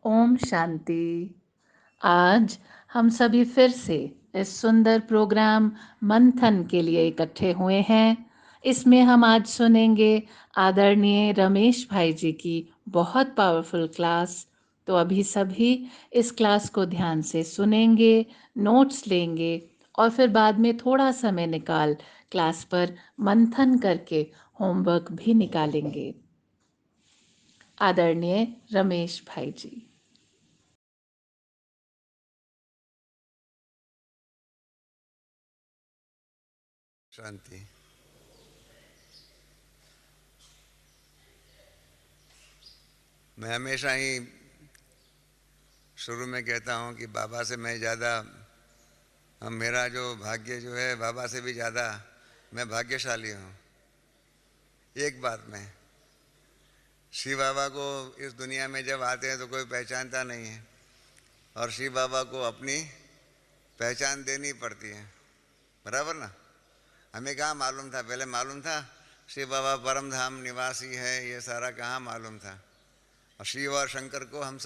ओम शांति। आज हम सभी फिर से इस सुंदर प्रोग्राम मंथन के लिए इकट्ठे हुए हैं। इसमें हम आज सुनेंगे आदरणीय रमेश भाई जी की बहुत पावरफुल क्लास। तो अभी सभी इस क्लास को ध्यान से सुनेंगे, नोट्स लेंगे और फिर बाद में थोड़ा समय निकाल क्लास पर मंथन करके होमवर्क भी निकालेंगे। आदरणीय रमेश भाई जी। शांति। मैं हमेशा ही शुरू में कहता हूँ कि बाबा से मैं ज़्यादा मेरा जो भाग्य जो है बाबा से भी ज़्यादा मैं भाग्यशाली हूँ। एक बात में, शिव बाबा को इस दुनिया में जब आते हैं तो कोई पहचानता नहीं है और शिव बाबा को अपनी पहचान देनी पड़ती है, बराबर ना। हमें कहाँ मालूम था, पहले मालूम था शिव बाबा परम धाम निवासी है, ये सारा कहाँ मालूम था। और शिव और शंकर को हम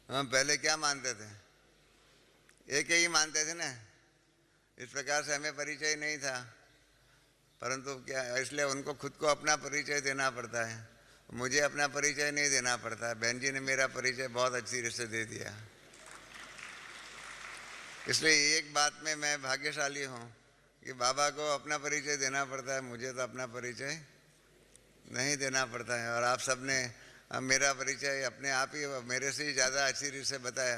पहले क्या मानते थे, एक ही मानते थे ना। इस प्रकार से हमें परिचय नहीं था, परंतु क्या इसलिए उनको खुद को अपना परिचय देना पड़ता है, मुझे अपना परिचय नहीं देना पड़ता। बहन जी ने मेरा परिचय बहुत अच्छी तरह से दे दिया। इसलिए एक बात में मैं भाग्यशाली हूँ कि बाबा को अपना परिचय देना पड़ता है, मुझे तो अपना परिचय नहीं देना पड़ता है। और आप सब ने मेरा परिचय अपने आप ही मेरे से ही ज़्यादा अच्छी रीत से बताया।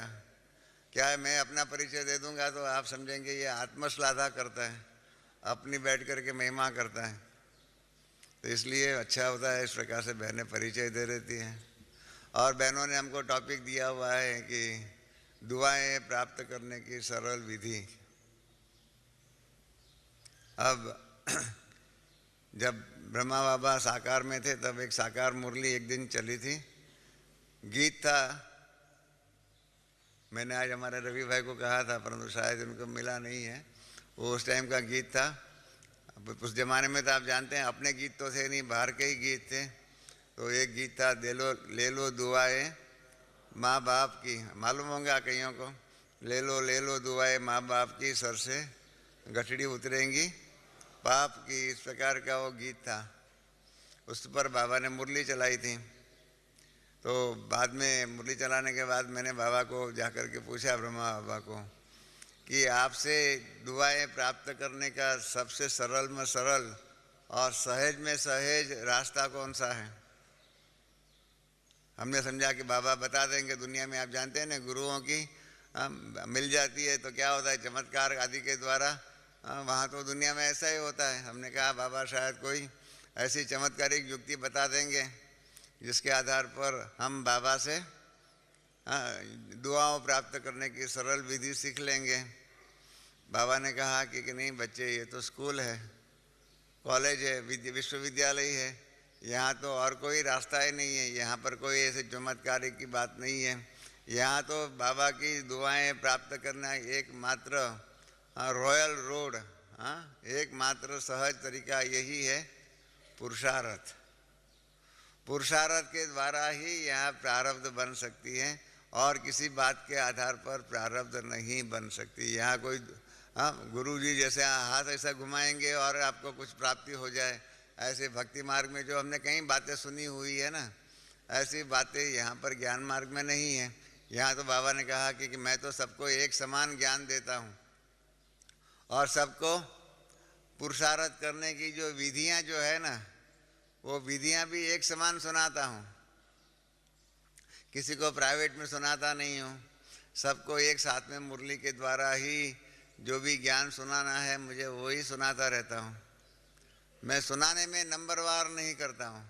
क्या है, मैं अपना परिचय दे दूंगा तो आप समझेंगे ये आत्मश्लाघा करता है, अपनी बैठ करके महिमा करता है। तो इसलिए अच्छा होता है इस प्रकार से बहनें परिचय दे देती हैं। और बहनों ने हमको टॉपिक दिया हुआ है कि दुआएं प्राप्त करने की सरल विधि। अब जब ब्रह्मा बाबा साकार में थे तब एक साकार मुरली एक दिन चली थी, गीत था। मैंने आज हमारे रवि भाई को कहा था परंतु शायद उनको मिला नहीं है, वो उस टाइम का गीत था। उस जमाने में तो आप जानते हैं अपने गीत तो थे नहीं, बाहर के ही गीत थे। तो एक गीत था, ले लो दुआएं माँ बाप की, मालूम होंगे कईयों को। ले लो दुआएं माँ बाप की, सर से गठड़ी उतरेंगी पाप की, इस प्रकार का वो गीत था। उस पर बाबा ने मुरली चलाई थी। तो बाद में मुरली चलाने के बाद मैंने बाबा को जाकर के पूछा, ब्रह्मा बाबा को, कि आपसे दुआएं प्राप्त करने का सबसे सरल में सरल और सहज में सहज रास्ता कौन सा है। हमने समझा कि बाबा बता देंगे। दुनिया में आप जानते हैं ना, गुरुओं की मिल जाती है तो क्या होता है, चमत्कार आदि के द्वारा। वहाँ तो दुनिया में ऐसा ही होता है। हमने कहा बाबा शायद कोई ऐसी चमत्कारिक युक्ति बता देंगे जिसके आधार पर हम बाबा से दुआओं प्राप्त करने की सरल विधि सीख लेंगे। बाबा ने कहा कि नहीं बच्चे, ये तो स्कूल है, कॉलेज है, विश्वविद्यालय है, यहाँ तो और कोई रास्ता ही नहीं है, यहाँ पर कोई ऐसे चमत्कारी की बात नहीं है। यहाँ तो बाबा की दुआएं प्राप्त करना एकमात्र रॉयल रोड, एकमात्र सहज तरीका यही है, पुरुषार्थ। पुरुषार्थ के द्वारा ही यहाँ प्रारब्ध बन सकती है और किसी बात के आधार पर प्रारब्ध नहीं बन सकती। यहाँ कोई गुरु जी जैसे हाथ ऐसा घुमाएंगे और आपको कुछ प्राप्ति हो जाए, ऐसे भक्ति मार्ग में जो हमने कई बातें सुनी हुई है ना, ऐसी बातें यहाँ पर ज्ञान मार्ग में नहीं है। यहाँ तो बाबा ने कहा कि मैं तो सबको एक समान ज्ञान देता हूँ और सबको पुरुषार्थ करने की जो विधियाँ जो है ना, वो विधियाँ भी एक समान सुनाता हूँ। किसी को प्राइवेट में सुनाता नहीं हूँ, सबको एक साथ में मुरली के द्वारा ही जो भी ज्ञान सुनाना है मुझे वही सुनाता रहता हूँ। मैं सुनाने में नंबरवार नहीं करता हूँ,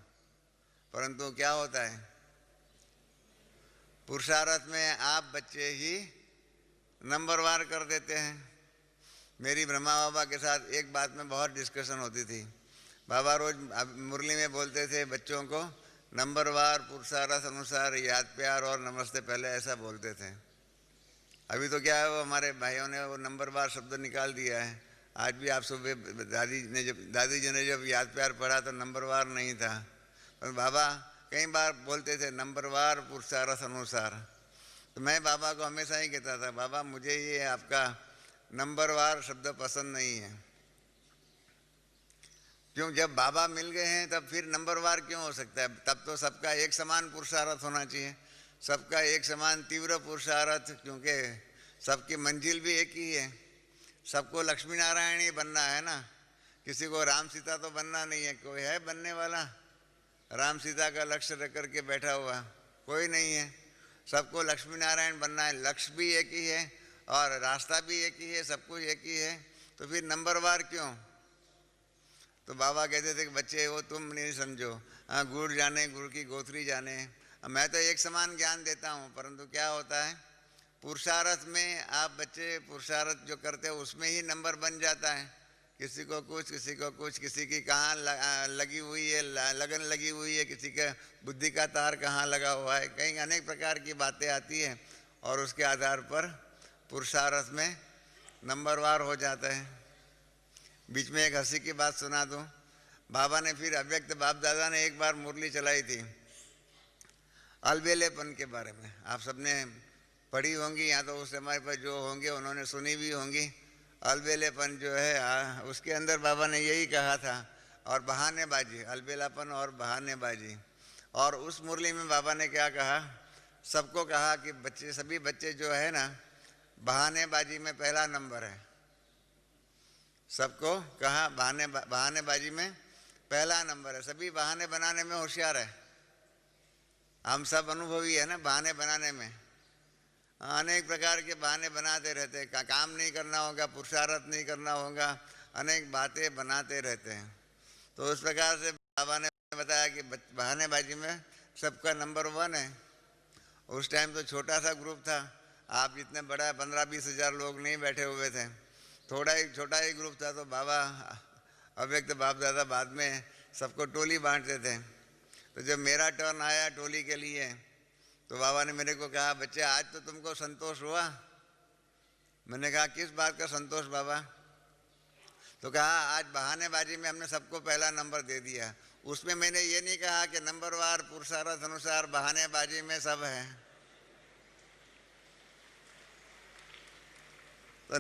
परंतु क्या होता है, पुरुषार्थ में आप बच्चे ही नंबरवार कर देते हैं। मेरी ब्रह्मा बाबा के साथ एक बात में बहुत डिस्कशन होती थी। बाबा रोज मुरली में बोलते थे बच्चों को, नंबरवार पुरुषार्थ अनुसार याद प्यार और नमस्ते पहले, ऐसा बोलते थे। अभी तो क्या है, वो हमारे भाइयों ने वो नंबरवार शब्द निकाल दिया है। आज भी आप सुबह दादी जी ने जब याद प्यार पढ़ा तो नंबरवार नहीं था। पर बाबा कई बार बोलते थे नंबरवार पुरुषार्थ अनुसार। तो मैं बाबा को हमेशा ही कहता था, बाबा मुझे ये आपका नंबरवार शब्द पसंद नहीं है। क्यों, जब बाबा मिल गए हैं तब फिर नंबरवार क्यों हो सकता है? तब तो सबका एक समान पुरुषार्थ होना चाहिए, सबका एक समान तीव्र पुरुषार्थ, क्योंकि सबकी मंजिल भी एक ही है। सबको लक्ष्मी नारायण ही बनना है ना, किसी को राम सीता तो बनना नहीं है। कोई है बनने वाला राम सीता का लक्ष्य रख करके बैठा हुआ? कोई नहीं है। सबको लक्ष्मी नारायण बनना है, लक्ष्य भी एक ही है और रास्ता भी एक ही है, सब कुछ एक ही है, तो फिर नंबरवार क्यों? तो बाबा कहते थे कि बच्चे वो तुम नहीं समझो, हाँ गुड़ जाने गुड़ की गोथरी जाने। मैं तो एक समान ज्ञान देता हूँ, परंतु क्या होता है पुरुषार्थ में आप बच्चे पुरुषार्थ जो करते हो उसमें ही नंबर बन जाता है। किसी को कुछ, किसी को कुछ, किसी की कहाँ लगी हुई है, लगन लगी हुई है, किसी का बुद्धि का तार कहाँ लगा हुआ है, कहीं अनेक प्रकार की बातें आती हैं और उसके आधार पर पुरुषार्थ में नंबरवार हो जाता है। बीच में एक हंसी की बात सुना दूं। बाबा ने फिर अव्यक्त बाप दादा ने एक बार मुरली चलाई थी अलबेलेपन के बारे में। आप सबने पढ़ी होंगी या तो उस समय पर जो होंगे उन्होंने सुनी भी होंगी। अलबेलेपन जो है उसके अंदर बाबा ने यही कहा था, और बहानेबाजी, अलबेलापन और बहानेबाजी। और उस मुरली में बाबा ने क्या कहा, सबको कहा कि बच्चे, सभी बच्चे जो है ना बहानेबाजी में पहला नंबर है। सबको कहा बहानेबाजी में पहला नंबर है, सभी बहाने बनाने में होशियार है। हम सब अनुभवी है ना बहाने बनाने में, अनेक प्रकार के बहाने बनाते रहते हैं। काम नहीं करना होगा, पुरुषार्थ नहीं करना होगा, अनेक बातें बनाते रहते हैं। तो उस प्रकार से बाबा ने बताया कि बहानेबाजी में सबका नंबर 1 है। उस टाइम तो छोटा सा ग्रुप था, आप जितने बड़ा 15-20 हज़ार लोग नहीं बैठे हुए थे, थोड़ा ही छोटा ही ग्रुप था। तो बाबा अव्यक्त बाप दादा बाद में सबको टोली बांटते थे। तो जब मेरा टर्न आया टोली के लिए तो बाबा ने मेरे को कहा, बच्चे आज तो तुमको संतोष हुआ? मैंने कहा किस बात का संतोष बाबा? तो कहा आज बहानेबाजी में हमने सबको पहला नंबर दे दिया। उसमें मैंने ये नहीं कहा कि नंबरवार पुरुषार्थ अनुसार, बहानेबाजी में सब है। तो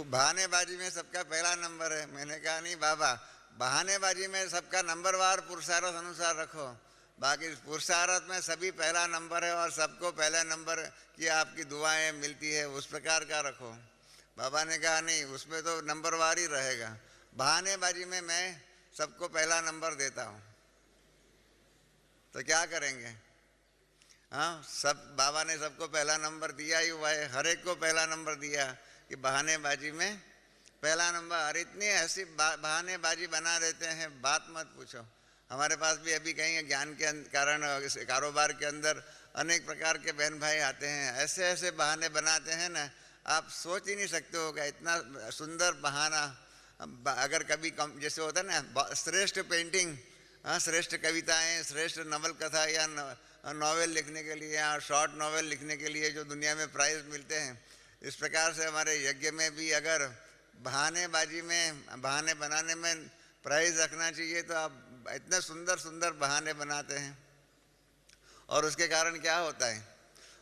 बहानेबाजी में सबका पहला नंबर है। मैंने कहा नहीं बाबा, बहानेबाजी में सबका नंबरवार पुरुषार्थ अनुसार रखो, बाकी पुरुषार्थ में सभी पहला नंबर है और सबको पहले नंबर की आपकी दुआएं मिलती है, उस प्रकार का रखो। बाबा ने कहा नहीं, उसमें तो नंबरवार ही रहेगा, बहानेबाजी में मैं सबको पहला नंबर देता हूँ। तो क्या करेंगे? हाँ, सब बाबा ने सबको पहला नंबर दिया ही हुआ है, हर एक को पहला नंबर दिया कि बहानेबाजी में पहला नंबर। और इतनी ऐसी बहानेबाजी बना देते हैं, बात मत पूछो। हमारे पास भी अभी कहीं ज्ञान के कारण कारोबार के अंदर अनेक प्रकार के बहन भाई आते हैं, ऐसे ऐसे बहाने बनाते हैं ना, आप सोच ही नहीं सकते होगा इतना सुंदर बहाना। अगर कभी जैसे होता है ना श्रेष्ठ पेंटिंग, हाँ श्रेष्ठ कविताएं, श्रेष्ठ नवल कथा या नॉवेल लिखने के लिए या शॉर्ट नॉवेल लिखने के लिए जो दुनिया में प्राइज़ मिलते हैं, इस प्रकार से हमारे यज्ञ में भी अगर बहानेबाजी में, बहाने बनाने में प्राइज़ रखना चाहिए तो आप इतने सुंदर सुंदर बहाने बनाते हैं। और उसके कारण क्या होता है,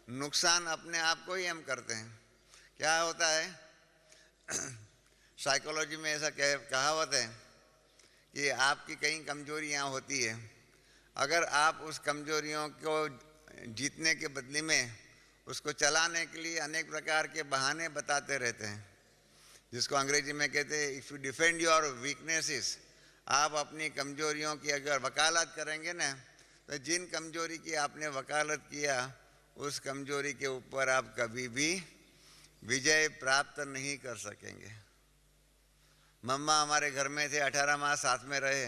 नुकसान अपने आप को ही हम करते हैं। क्या होता है साइकोलॉजी में ऐसा कहावत है कि आपकी कई कमजोरियां होती है, अगर आप उस कमजोरियों को जीतने के बदले में उसको चलाने के लिए अनेक प्रकार के बहाने बताते रहते हैं, जिसको अंग्रेजी में कहते हैं if you defend your weaknesses, आप अपनी कमजोरियों की अगर वकालत करेंगे ना, तो जिन कमजोरी की आपने वकालत किया उस कमजोरी के ऊपर आप कभी भी विजय प्राप्त नहीं कर सकेंगे। मम्मा हमारे घर में थे, 18 माह साथ में रहे।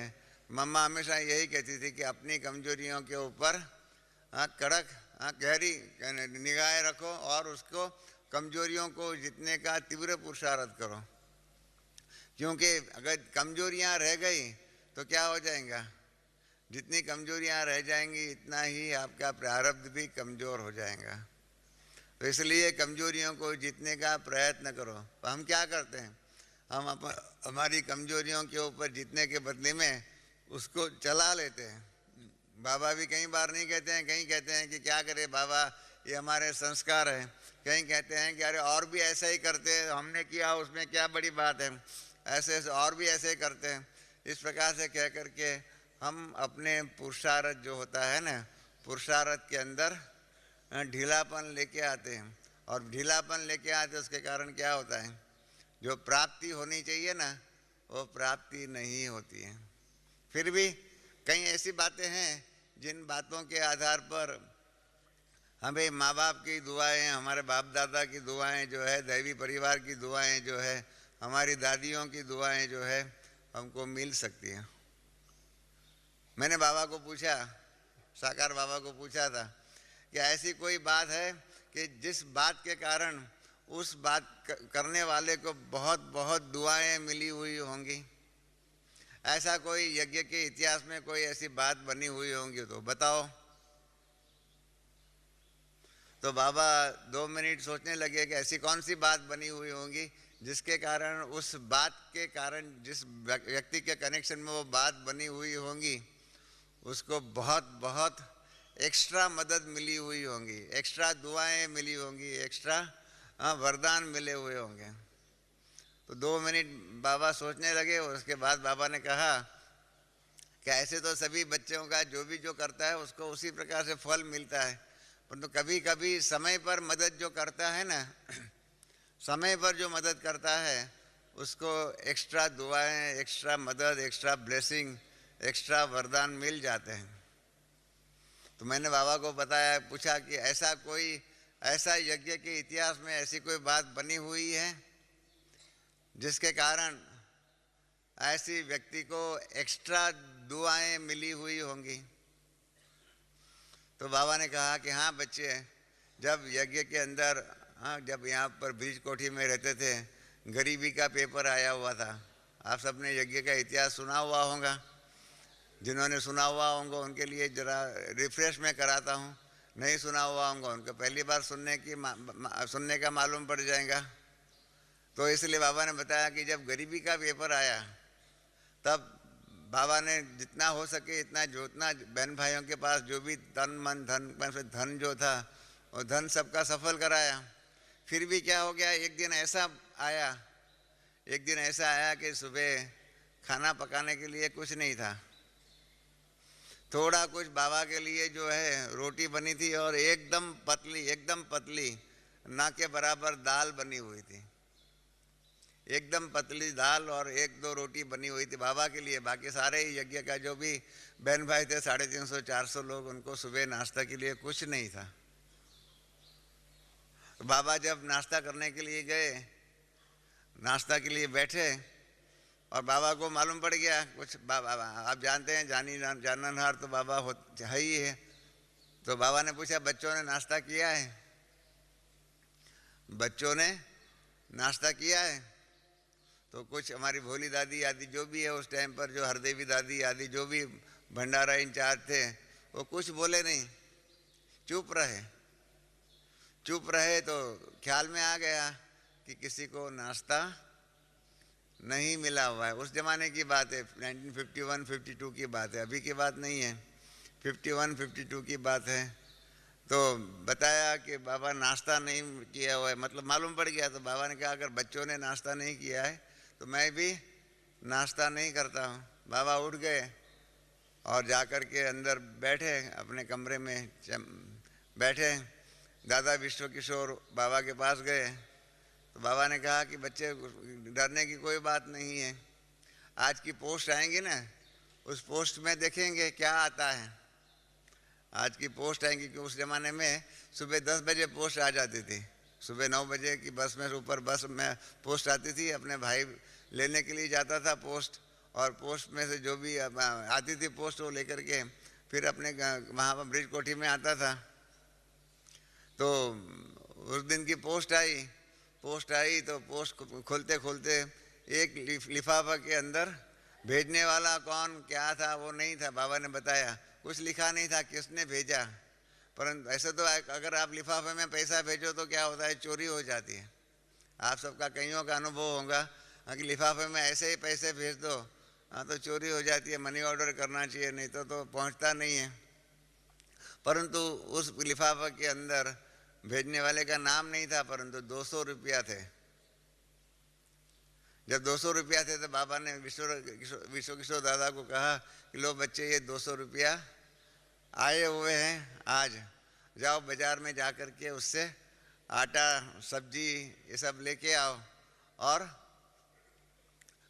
मम्मा हमेशा यही कहती थी कि अपनी कमजोरियों के ऊपर कड़क गहरी निगाहें रखो और उसको कमजोरियों को जीतने का तीव्र पुरुषार्थ करो, क्योंकि अगर कमजोरियां रह गई तो क्या हो जाएगा, जितनी कमजोरियां रह जाएंगी इतना ही आपका प्रारब्ध भी कमज़ोर हो जाएगा। तो इसलिए कमजोरियों को जीतने का प्रयत्न करो। तो हम क्या करते हैं, हम हमारी कमजोरियों के ऊपर जीतने के बदले में उसको चला लेते हैं, बाबा भी कई बार नहीं कहते हैं, कहीं कहते हैं कि क्या करे बाबा, ये हमारे संस्कार हैं। कहीं कहते हैं कि अरे और भी ऐसा ही करते हैं, हमने किया उसमें क्या बड़ी बात है, ऐसे ऐसे और भी ऐसे ही करते हैं। इस प्रकार से कह करके हम अपने पुरुषार्थ जो होता है ना, पुरुषार्थ के अंदर ढीलापन लेके आते हैं। और ढीलापन लेके आते उसके कारण क्या होता है, जो प्राप्ति होनी चाहिए ना वो प्राप्ति नहीं होती है। फिर भी कई ऐसी बातें हैं जिन बातों के आधार पर हमें माँ बाप की दुआएं, हमारे बाप दादा की दुआएं जो है, दैवी परिवार की दुआएं जो है, हमारी दादियों की दुआएं जो है हमको मिल सकती हैं। मैंने बाबा को पूछा, साकार बाबा को पूछा था कि ऐसी कोई बात है कि जिस बात के कारण उस बात करने वाले को बहुत बहुत दुआएं मिली हुई होंगी, ऐसा कोई यज्ञ के इतिहास में कोई ऐसी बात बनी हुई होंगी तो बताओ। तो बाबा 2 मिनट सोचने लगे कि ऐसी कौन सी बात बनी हुई होंगी जिसके कारण, उस बात के कारण, जिस व्यक्ति के कनेक्शन में वो बात बनी हुई होंगी उसको बहुत बहुत एक्स्ट्रा मदद मिली हुई होंगी, एक्स्ट्रा दुआएं मिली होंगी, एक्स्ट्रा वरदान मिले हुए होंगे। तो 2 मिनट बाबा सोचने लगे। उसके बाद बाबा ने कहा कि ऐसे तो सभी बच्चों का जो भी जो करता है उसको उसी प्रकार से फल मिलता है, परंतु कभी कभी समय पर मदद जो करता है ना, समय पर जो मदद करता है उसको एक्स्ट्रा दुआएं, एक्स्ट्रा मदद, एक्स्ट्रा ब्लेसिंग, एक्स्ट्रा वरदान मिल जाते हैं। तो मैंने बाबा को बताया, पूछा कि ऐसा कोई, ऐसा यज्ञ के इतिहास में ऐसी कोई बात बनी हुई है जिसके कारण ऐसी व्यक्ति को एक्स्ट्रा दुआएं मिली हुई होंगी। तो बाबा ने कहा कि हाँ बच्चे, जब यज्ञ के अंदर, हाँ, जब यहाँ पर ब्रिज कोठी में रहते थे, गरीबी का पेपर आया हुआ था। आप सबने यज्ञ का इतिहास सुना हुआ होगा। जिन्होंने सुना हुआ होगा उनके लिए ज़रा रिफ्रेश में कराता हूँ, नहीं सुना हुआ होगा उनको पहली बार सुनने का मालूम पड़ जाएगा। तो इसलिए बाबा ने बताया कि जब गरीबी का पेपर आया तब बाबा ने जितना हो सके इतना, जितना बहन भाइयों के पास जो भी तन मन धन जो था वो धन सबका सफल कराया। फिर भी क्या हो गया, एक दिन ऐसा आया कि सुबह खाना पकाने के लिए कुछ नहीं था। थोड़ा कुछ बाबा के लिए जो है रोटी बनी थी और एकदम पतली ना के बराबर दाल बनी हुई थी। एकदम पतली दाल और 1-2 रोटी बनी हुई थी बाबा के लिए। बाकी सारे ही यज्ञ का जो भी बहन भाई थे 350-400 लोग, उनको सुबह नाश्ता के लिए कुछ नहीं था। तो बाबा जब नाश्ता करने के लिए गए, नाश्ता के लिए बैठे और बाबा को मालूम पड़ गया कुछ, बाबा आप जानते हैं जाननहार तो बाबा है ही है। तो बाबा ने पूछा बच्चों ने नाश्ता किया है? बच्चों ने नाश्ता किया है? तो कुछ हमारी भोली दादी आदि जो भी है उस टाइम पर, जो हरदेवी दादी आदि जो भी भंडारा इंचार्ज थे, वो कुछ बोले नहीं, चुप रहे। तो ख्याल में आ गया कि किसी को नाश्ता नहीं मिला हुआ है। उस ज़माने की बात है, 1951-52 की बात है, अभी की बात नहीं है, 51-52 की बात है। तो बताया कि बाबा नाश्ता नहीं किया हुआ है, मतलब मालूम पड़ गया। तो बाबा ने कहा अगर बच्चों ने नाश्ता नहीं किया है तो मैं भी नाश्ता नहीं करता हूँ। बाबा उठ गए और जाकर के अंदर बैठे, अपने कमरे में बैठे। दादा विश्व किशोर बाबा के पास गए तो बाबा ने कहा कि बच्चे डरने की कोई बात नहीं है, आज की पोस्ट आएंगी ना, उस पोस्ट में देखेंगे क्या आता है। आज की पोस्ट आएंगी कि उस ज़माने में सुबह 10 बजे पोस्ट आ जाती थी, सुबह 9 बजे की बस में, ऊपर बस में पोस्ट आती थी। अपने भाई लेने के लिए जाता था पोस्ट, और पोस्ट में से जो भी आती थी पोस्ट वो लेकर के फिर अपने वहाँ पर ब्रिज कोठी में आता था। तो उस दिन की पोस्ट आई तो पोस्ट खोलते खोलते एक लिफाफा के अंदर भेजने वाला कौन क्या था वो नहीं था। बाबा ने बताया कुछ लिखा नहीं था किसने भेजा, परंतु ऐसे तो अगर आप लिफाफे में पैसा भेजो तो क्या होता है, चोरी हो जाती है। आप सबका कईयों का अनुभव होगा कि लिफाफे में ऐसे ही पैसे भेज दो, हाँ, तो चोरी हो जाती है। मनी ऑर्डर करना चाहिए, नहीं तो पहुंचता नहीं है। परंतु उस लिफाफे के अंदर भेजने वाले का नाम नहीं था, परंतु 200 रुपया थे। जब 200 रुपया थे तो बाबा ने विश्व किशोर दादा को कहा कि लो बच्चे, ये 200 रुपया आए हुए हैं, आज जाओ बाजार में जा कर के उससे आटा सब्जी ये सब लेके आओ और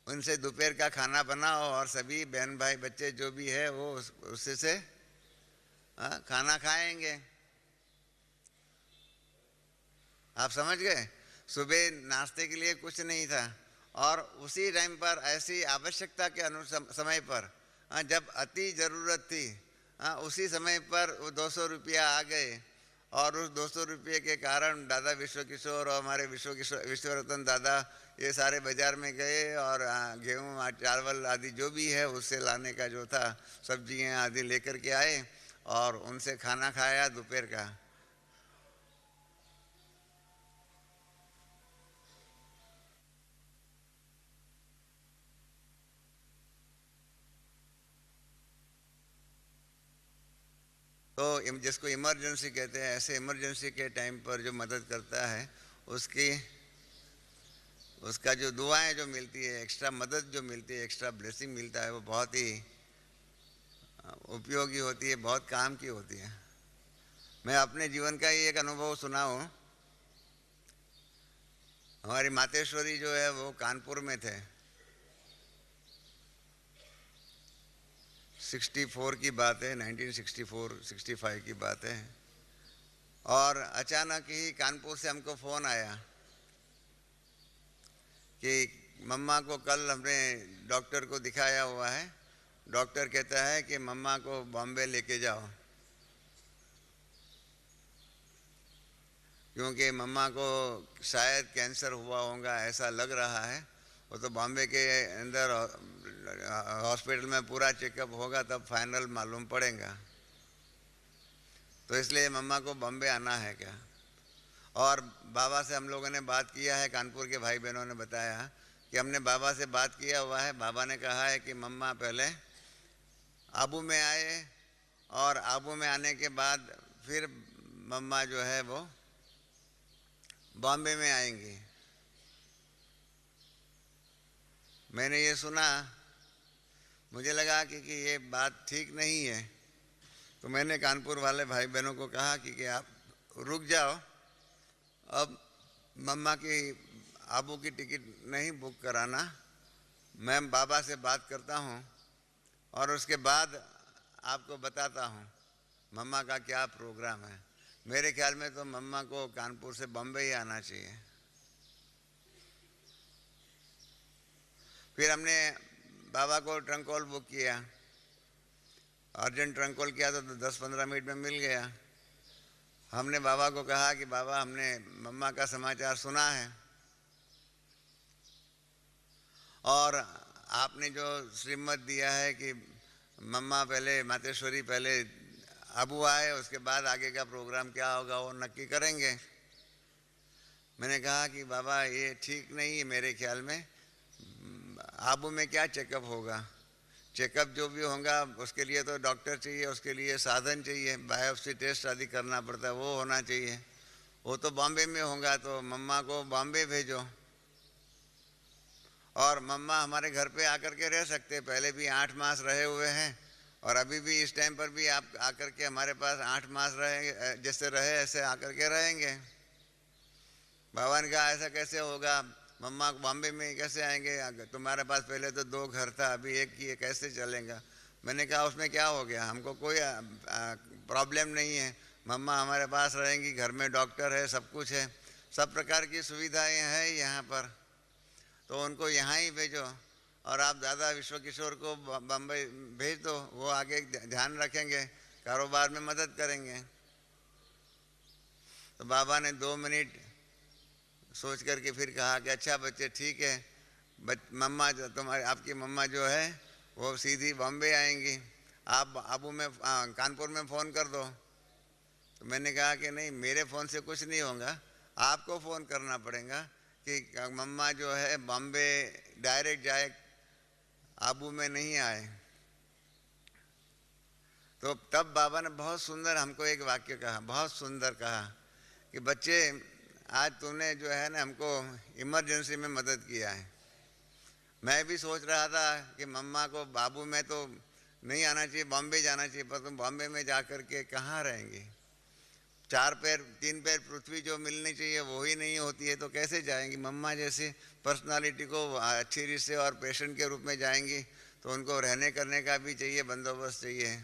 उनसे दोपहर का खाना बनाओ और सभी बहन भाई बच्चे जो भी है वो उससे से खाना खाएंगे। आप समझ गए? सुबह नाश्ते के लिए कुछ नहीं था और उसी टाइम पर ऐसी आवश्यकता के समय पर जब अति ज़रूरत थी उसी समय पर वो 200 रुपया आ गए और उस 200 रुपये के कारण दादा विश्व किशोर और हमारे विश्व रतन दादा ये सारे बाज़ार में गए और गेहूँ चावल आदि जो भी है उससे लाने का जो था सब्जियाँ आदि लेकर के आए और उनसे खाना खाया दोपहर का। तो जिसको इमरजेंसी कहते हैं, ऐसे इमरजेंसी के टाइम पर जो मदद करता है उसका जो दुआएं जो मिलती है, एक्स्ट्रा मदद जो मिलती है, एक्स्ट्रा ब्लेसिंग मिलता है, वो बहुत ही उपयोगी होती है, बहुत काम की होती है। मैं अपने जीवन का ही एक अनुभव सुनाऊं। हमारी मातेश्वरी जो है वो कानपुर में थे। 64 की बात है, 1964-65 की बात है। और अचानक ही कानपुर से हमको फ़ोन आया कि मम्मा को कल हमने डॉक्टर को दिखाया हुआ है, डॉक्टर कहता है कि मम्मा को बॉम्बे लेके जाओ, क्योंकि मम्मा को शायद कैंसर हुआ होगा ऐसा लग रहा है। वो तो बॉम्बे के अंदर हॉस्पिटल में पूरा चेकअप होगा तब फाइनल मालूम पड़ेगा। तो इसलिए मम्मा को बॉम्बे आना है क्या। और बाबा से हम लोगों ने बात किया है, कानपुर के भाई बहनों ने बताया कि हमने बाबा से बात किया हुआ है। बाबा ने कहा है कि मम्मा पहले आबू में आए और आबू में आने के बाद फिर मम्मा जो है वो बॉम्बे में आएंगी। मैंने ये सुना, मुझे लगा कि ये बात ठीक नहीं है। तो मैंने कानपुर वाले भाई बहनों को कहा कि आप रुक जाओ, अब मम्मा की आबू की टिकट नहीं बुक कराना, मैं बाबा से बात करता हूँ और उसके बाद आपको बताता हूँ मम्मा का क्या प्रोग्राम है। मेरे ख्याल में तो मम्मा को कानपुर से बम्बई ही आना चाहिए। फिर हमने बाबा को ट्रंक कॉल बुक किया, अर्जेंट ट्रंक कॉल किया तो 10-15 मिनट में मिल गया। हमने बाबा को कहा कि बाबा हमने मम्मा का समाचार सुना है और आपने जो श्रीमत दिया है कि मम्मा पहले मातेश्वरी पहले आबू आए, उसके बाद आगे का प्रोग्राम क्या होगा वो नक्की करेंगे। मैंने कहा कि बाबा ये ठीक नहीं है, मेरे ख्याल में आबू में क्या चेकअप होगा, चेकअप जो भी होगा उसके लिए तो डॉक्टर चाहिए, उसके लिए साधन चाहिए, बायोप्सी टेस्ट आदि करना पड़ता है, वो होना चाहिए। वो तो बॉम्बे में होगा, तो मम्मा को बॉम्बे भेजो और मम्मा हमारे घर पे आकर के रह सकते। पहले भी 8 मास रहे हुए हैं और अभी भी इस टाइम पर भी आप आकर के हमारे पास 8 मास रहेंगे, जैसे रहे ऐसे आकर के रहेंगे। बाबा ने कहा ऐसा कैसे होगा, मम्मा बॉम्बे में कैसे आएंगे, तुम्हारे पास पहले तो 2 घर था, अभी एक ही है, कैसे चलेगा। मैंने कहा उसमें क्या हो गया, हमको कोई प्रॉब्लम नहीं है, मम्मा हमारे पास रहेंगी, घर में डॉक्टर है, सब कुछ है, सब प्रकार की सुविधाएं हैं यहाँ पर, तो उनको यहाँ ही भेजो और आप दादा विश्व किशोर को बम्बई भेज दो, वो आगे ध्यान रखेंगे, कारोबार में मदद करेंगे। तो बाबा ने 2 मिनट सोच करके फिर कहा कि अच्छा बच्चे ठीक है, मम्मा तुम्हारी आपकी मम्मा जो है वो सीधी बॉम्बे आएंगी, आप आबू में कानपुर में फ़ोन कर दो। तो मैंने कहा कि नहीं, मेरे फ़ोन से कुछ नहीं होगा, आपको फ़ोन करना पड़ेगा कि मम्मा जो है बॉम्बे डायरेक्ट जाए, आबू में नहीं आए। तो तब बाबा ने बहुत सुंदर हमको एक वाक्य कहा, बहुत सुंदर कहा कि बच्चे आज तूने जो है ना हमको इमरजेंसी में मदद किया है। मैं भी सोच रहा था कि मम्मा को बाबू में तो नहीं आना चाहिए, बॉम्बे जाना चाहिए, पर तुम बॉम्बे में जा कर के कहाँ रहेंगी? 4 पैर 3 पैर पृथ्वी जो मिलनी चाहिए वो ही नहीं होती है, तो कैसे जाएंगी? मम्मा जैसी पर्सनालिटी को अच्छी रीत से और पेशेंट के रूप में जाएंगी तो उनको रहने करने का भी चाहिए, बंदोबस्त चाहिए।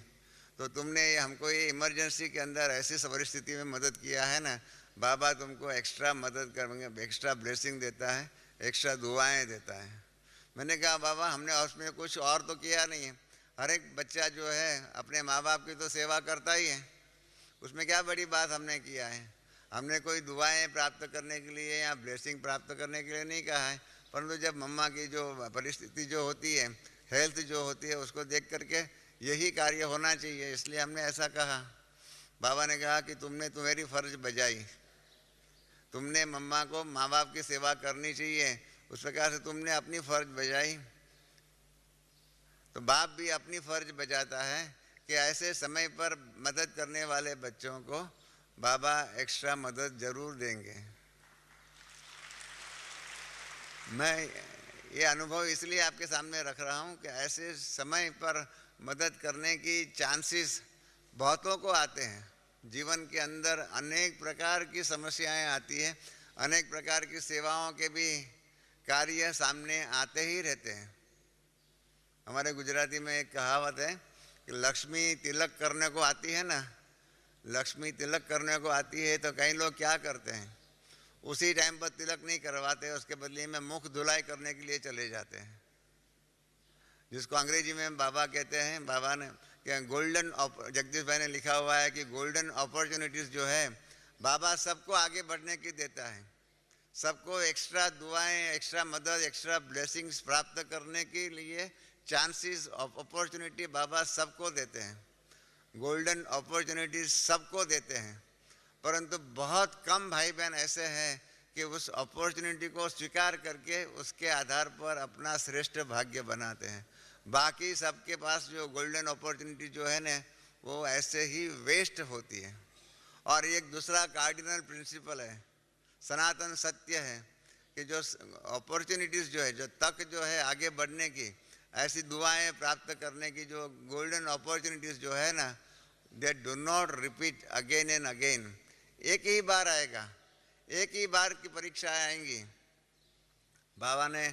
तो तुमने हमको ये इमरजेंसी के अंदर ऐसी परिस्थिति में मदद किया है ना, बाबा तुमको एक्स्ट्रा मदद करेंगे, एक्स्ट्रा ब्लेसिंग देता है, एक्स्ट्रा दुआएं देता है। मैंने कहा बाबा हमने उसमें कुछ और तो किया नहीं है, हर एक बच्चा जो है अपने माँ बाप की तो सेवा करता ही है, उसमें क्या बड़ी बात हमने किया है? हमने कोई दुआएं प्राप्त करने के लिए या ब्लेसिंग प्राप्त करने के लिए नहीं कहा है, परंतु जब मम्मा की जो परिस्थिति जो होती है, हेल्थ जो होती है, उसको देख करके यही कार्य होना चाहिए, इसलिए हमने ऐसा कहा। बाबा ने कहा कि तुमने तुम्हारी फर्ज बजाई, तुमने मम्मा को माँ बाप की सेवा करनी चाहिए, उस प्रकार से तुमने अपनी फर्ज बजाई, तो बाप भी अपनी फर्ज बजाता है कि ऐसे समय पर मदद करने वाले बच्चों को बाबा एक्स्ट्रा मदद जरूर देंगे। मैं ये अनुभव इसलिए आपके सामने रख रहा हूँ कि ऐसे समय पर मदद करने की चांसेस बहुतों को आते हैं। जीवन के अंदर अनेक प्रकार की समस्याएं आती हैं, अनेक प्रकार की सेवाओं के भी कार्य सामने आते ही रहते हैं। हमारे गुजराती में एक कहावत है कि लक्ष्मी तिलक करने को आती है ना, लक्ष्मी तिलक करने को आती है तो कई लोग क्या करते हैं, उसी टाइम पर तिलक नहीं करवाते, उसके बदले में मुख धुलाई करने के लिए चले जाते हैं, जिसको अंग्रेजी में बाबा कहते हैं। बाबा ने क्या गोल्डन, जगदीश भाई ने लिखा हुआ है कि गोल्डन अपॉर्चुनिटीज़ जो है बाबा सबको आगे बढ़ने की देता है, सबको एक्स्ट्रा दुआएं, एक्स्ट्रा मदद, एक्स्ट्रा ब्लेसिंग्स प्राप्त करने के लिए चांसेस ऑफ अपॉर्चुनिटी बाबा सबको देते हैं, गोल्डन अपॉर्चुनिटीज सबको देते हैं, परंतु बहुत कम भाई बहन ऐसे हैं कि उस अपॉर्चुनिटी को स्वीकार करके उसके आधार पर अपना श्रेष्ठ भाग्य बनाते हैं। बाकी सबके पास जो गोल्डन अपॉर्चुनिटी जो है ना, वो ऐसे ही वेस्ट होती है। और एक दूसरा कार्डिनल प्रिंसिपल है, सनातन सत्य है कि जो अपॉर्चुनिटीज़ जो है, जो तक जो है आगे बढ़ने की, ऐसी दुआएं प्राप्त करने की जो गोल्डन अपॉर्चुनिटीज़ जो है ना, they do not repeat again and again. एक ही बार आएगा, एक ही बार की परीक्षाएं आएंगी। बाबा ने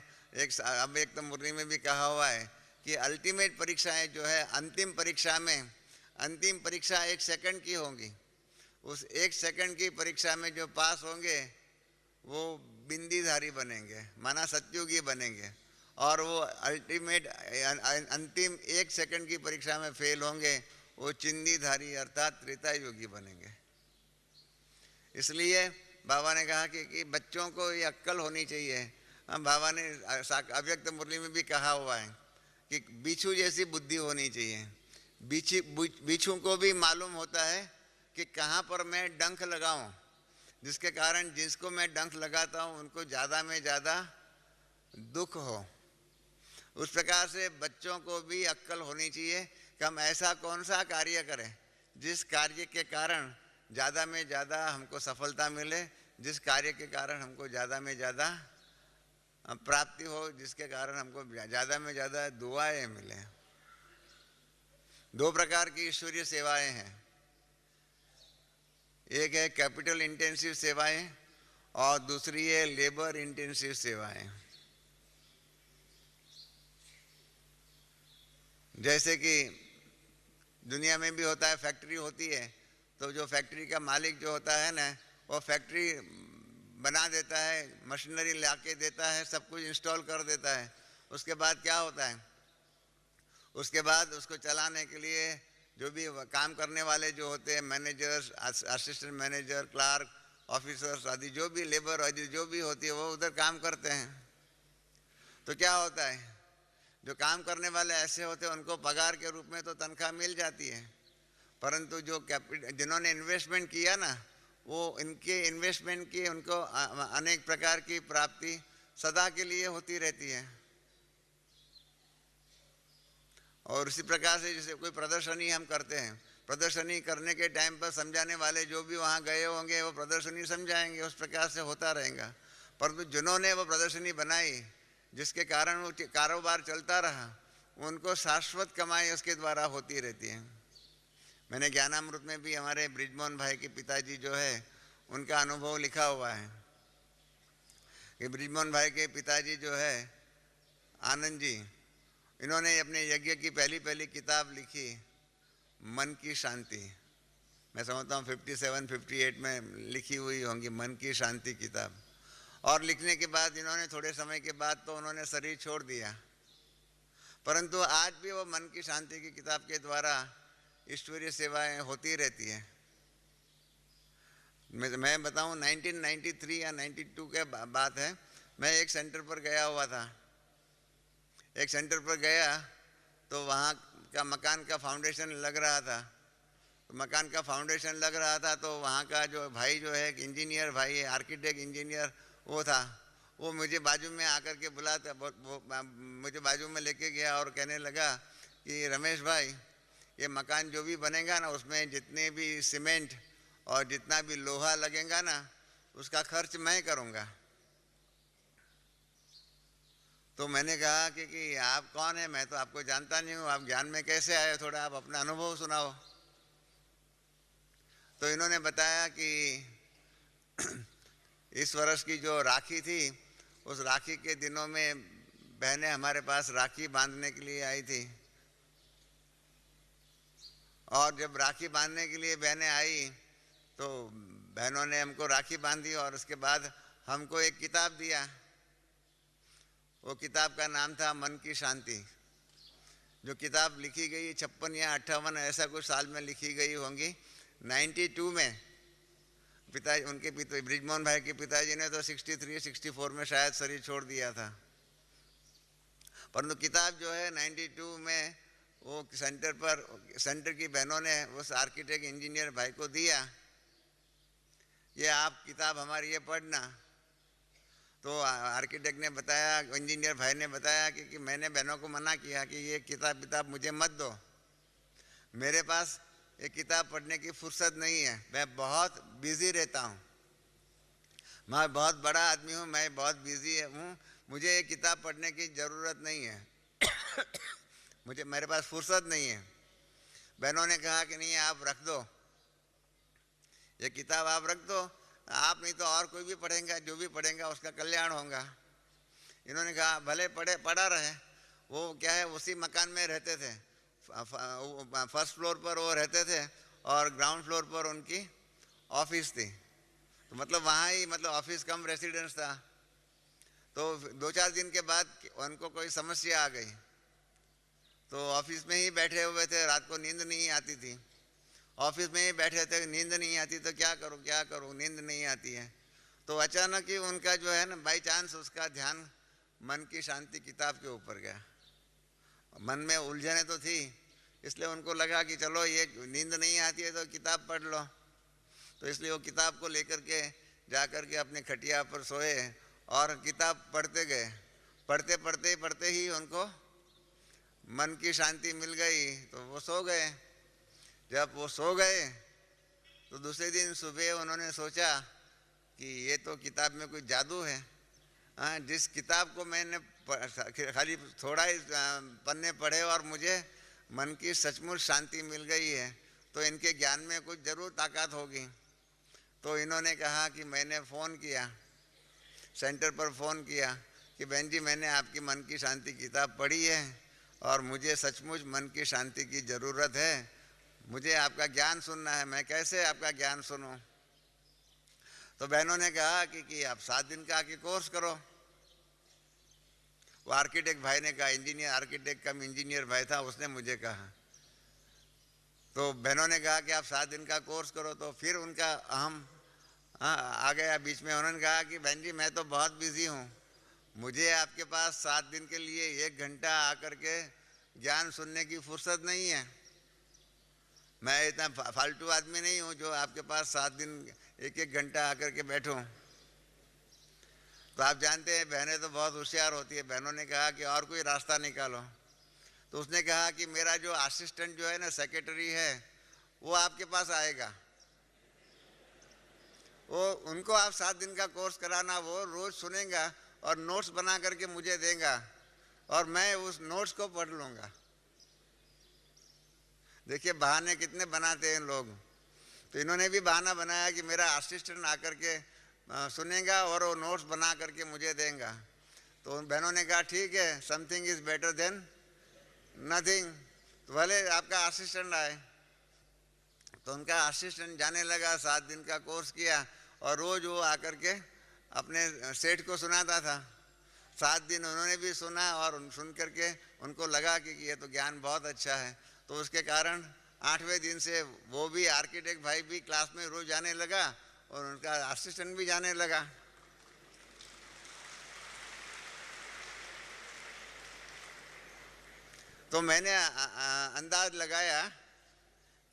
अब एक तो मुरली में भी कहा हुआ है कि अल्टीमेट परीक्षाएं जो है, अंतिम परीक्षा में, अंतिम परीक्षा 1 सेकंड की होंगी, उस 1 सेकंड की परीक्षा में जो पास होंगे वो बिंदीधारी बनेंगे, माना सत्युगी बनेंगे, और वो अल्टीमेट अंतिम 1 सेकंड की परीक्षा में फेल होंगे, वो चिंदीधारी अर्थात त्रेता योगी बनेंगे। इसलिए बाबा ने कहा कि बच्चों को ये अक्ल होनी चाहिए। हम बाबा ने अव्यक्त मुरली में भी कहा हुआ है कि बिच्छू जैसी बुद्धि होनी चाहिए। बिच्छू को भी मालूम होता है कि कहाँ पर मैं डंक लगाऊं, जिसके कारण जिसको मैं डंक लगाता हूँ उनको ज़्यादा में ज़्यादा दुख हो। उस प्रकार से बच्चों को भी अक्ल होनी चाहिए कि हम ऐसा कौन सा कार्य करें जिस कार्य के कारण ज़्यादा में ज़्यादा हमको सफलता मिले, जिस कार्य के कारण हमको ज़्यादा में ज़्यादा प्राप्ति हो, जिसके कारण हमको ज़्यादा में ज़्यादा दुआएं मिलें। 2 प्रकार की ईश्वरीय सेवाएं हैं, एक है कैपिटल इंटेंसिव सेवाएं और दूसरी है लेबर इंटेंसिव सेवाएं। जैसे कि दुनिया में भी होता है, फैक्ट्री होती है, तो जो फैक्ट्री का मालिक जो होता है ना, वो फैक्ट्री बना देता है, मशीनरी ला के देता है, सब कुछ इंस्टॉल कर देता है। उसके बाद क्या होता है, उसके बाद उसको चलाने के लिए जो भी काम करने वाले जो होते हैं, managers, assistant manager, clerk, officers आदि, जो भी लेबर आदि जो भी होती है, वो उधर काम करते हैं। तो क्या होता है, जो काम करने वाले ऐसे होते हैं उनको पगार के रूप में तो तनख्वाह मिल जाती है, परंतु जो जिन्होंने इन्वेस्टमेंट किया ना, वो इनके इन्वेस्टमेंट की उनको अनेक प्रकार की प्राप्ति सदा के लिए होती रहती है। और उसी प्रकार से जैसे कोई प्रदर्शनी हम करते हैं, प्रदर्शनी करने के टाइम पर समझाने वाले जो भी वहाँ गए होंगे वो प्रदर्शनी समझाएंगे, उस प्रकार से होता रहेगा। परंतु जिन्होंने वो प्रदर्शनी बनाई, जिसके कारण वो कारोबार चलता रहा, उनको शाश्वत कमाई उसके द्वारा होती रहती है। मैंने ज्ञानामृत में भी हमारे बृजमोहन भाई के पिताजी जो है उनका अनुभव लिखा हुआ है कि बृजमोहन भाई के पिताजी जो है आनंद जी, इन्होंने अपने यज्ञ की पहली पहली किताब लिखी मन की शांति। मैं समझता हूँ 57-58 में लिखी हुई होंगी मन की शांति किताब। और लिखने के बाद इन्होंने थोड़े समय के बाद तो उन्होंने शरीर छोड़ दिया, परंतु आज भी वो मन की शांति की किताब के द्वारा ईश्वरीय सेवाएं होती रहती हैं। मैं बताऊं 1993 या 92 के बात है, मैं एक सेंटर पर गया हुआ था। एक सेंटर पर गया तो वहाँ का मकान का फाउंडेशन लग रहा था। तो मकान का फाउंडेशन लग रहा था तो वहाँ का जो भाई जो है, इंजीनियर भाई है, आर्किटेक्ट इंजीनियर वो था, वो मुझे बाजू में आकर के बुलाता, मुझे बाजू में लेके गया और कहने लगा कि रमेश भाई, ये मकान जो भी बनेगा ना, उसमें जितने भी सीमेंट और जितना भी लोहा लगेगा ना, उसका खर्च मैं करूँगा। तो मैंने कहा कि आप कौन है, मैं तो आपको जानता नहीं हूँ, आप ज्ञान में कैसे आए, थोड़ा आप अपना अनुभव सुनाओ। तो इन्होंने बताया कि इस वर्ष की जो राखी थी, उस राखी के दिनों में बहनें हमारे पास राखी बांधने के लिए आई थी, और जब राखी बांधने के लिए बहनें आई तो बहनों ने हमको राखी बांधी और उसके बाद हमको एक किताब दिया। वो किताब का नाम था मन की शांति। जो किताब लिखी गई 56 या 58 ऐसा कुछ साल में लिखी गई होंगी। 92 में उनके पिता बृजमोहन भाई के पिताजी ने तो 63-64 में शायद शरीर छोड़ दिया था, परंतु किताब जो है 92 में वो सेंटर की बहनों ने उस आर्किटेक्ट इंजीनियर भाई को दिया, ये आप किताब हमारी ये पढ़ना। तो आर्किटेक्ट ने बताया, इंजीनियर भाई ने बताया कि मैंने बहनों को मना किया कि ये किताब मुझे मत दो, मेरे पास ये किताब पढ़ने की फुर्सत नहीं है, मैं बहुत बिजी रहता हूँ, मैं बहुत बड़ा आदमी हूँ, मैं बहुत बिजी हूँ, मुझे ये किताब पढ़ने की ज़रूरत नहीं है मेरे पास फुर्सत नहीं है। बहनों ने कहा कि नहीं, आप रख दो, ये किताब आप रख दो, आप नहीं तो और कोई भी पढ़ेगा, जो भी पढ़ेगा उसका कल्याण होगा। इन्होंने कहा भले पढ़ा रहे। वो क्या है, उसी मकान में रहते थे, फर्स्ट फ्लोर पर वो रहते थे और ग्राउंड फ्लोर पर उनकी ऑफिस थी, तो मतलब वहाँ ही मतलब ऑफिस कम रेसिडेंस था। तो 2-4 दिन के बाद उनको कोई समस्या आ गई, तो ऑफिस में ही बैठे हुए थे, रात को नींद नहीं आती थी, ऑफिस में ही बैठे थे, नींद नहीं आती, तो क्या करूँ, नींद नहीं आती है। तो अचानक ही उनका जो है ना, बाई चांस उसका ध्यान मन की शांति किताब के ऊपर गया। मन में उलझने तो थी, इसलिए उनको लगा कि चलो ये नींद नहीं आती है तो किताब पढ़ लो। तो इसलिए वो किताब को लेकर के जाकर के अपने खटिया पर सोए और किताब पढ़ते गए। पढ़ते ही उनको मन की शांति मिल गई, तो वो सो गए। जब वो सो गए तो दूसरे दिन सुबह उन्होंने सोचा कि ये तो किताब में कोई जादू है। हाँ, जिस किताब को मैंने खाली थोड़ा ही पन्ने पढ़े और मुझे मन की सचमुच शांति मिल गई है, तो इनके ज्ञान में कुछ ज़रूर ताकत होगी। तो इन्होंने कहा कि मैंने फ़ोन किया, सेंटर पर फ़ोन किया कि बहन जी, मैंने आपकी मन की शांति किताब पढ़ी है और मुझे सचमुच मन की शांति की ज़रूरत है, मुझे आपका ज्ञान सुनना है, मैं कैसे आपका ज्ञान सुनूं। तो बहनों ने कहा कि आप 7 दिन का आके कोर्स करो। वो आर्किटेक्ट भाई ने कहा, आर्किटेक्ट कम इंजीनियर भाई था, उसने मुझे कहा। तो बहनों ने कहा कि आप 7 दिन का कोर्स करो। तो फिर उनका अहम आ गया बीच में। उन्होंने कहा कि बहन जी, मैं तो बहुत बिजी हूँ, मुझे आपके पास 7 दिन के लिए 1 घंटा आकर के ज्ञान सुनने की फुर्सत नहीं है, मैं इतना फालतू आदमी नहीं हूँ जो आपके पास 7 दिन 1-1 घंटा आकर के बैठूं। तो आप जानते हैं बहनें तो बहुत होशियार होती है। बहनों ने कहा कि और कोई रास्ता निकालो। तो उसने कहा कि मेरा जो असिस्टेंट जो है ना, सेक्रेटरी है, वो आपके पास आएगा, वो उनको आप 7 दिन का कोर्स कराना, वो रोज़ सुनेगा और नोट्स बना करके मुझे देगा और मैं उस नोट्स को पढ़ लूँगा। देखिए बहाने कितने बनाते हैं लोग। तो इन्होंने भी बहाना बनाया कि मेरा असिस्टेंट आकर के सुनेगा और वो नोट्स बना करके मुझे देगा। तो उन बहनों ने कहा ठीक है, something is better than nothing, तो भले आपका असिस्टेंट आए। तो उनका असिस्टेंट जाने लगा, 7 दिन का कोर्स किया और रोज़ वो आकर के अपने सेठ को सुनाता था। 7 दिन उन्होंने भी सुना और सुन करके उनको लगा कि ये तो ज्ञान बहुत अच्छा है। तो उसके कारण 8वें दिन से वो भी आर्किटेक्ट भाई भी क्लास में रोज़ जाने लगा और उनका असिस्टेंट भी जाने लगा। तो मैंने अंदाज लगाया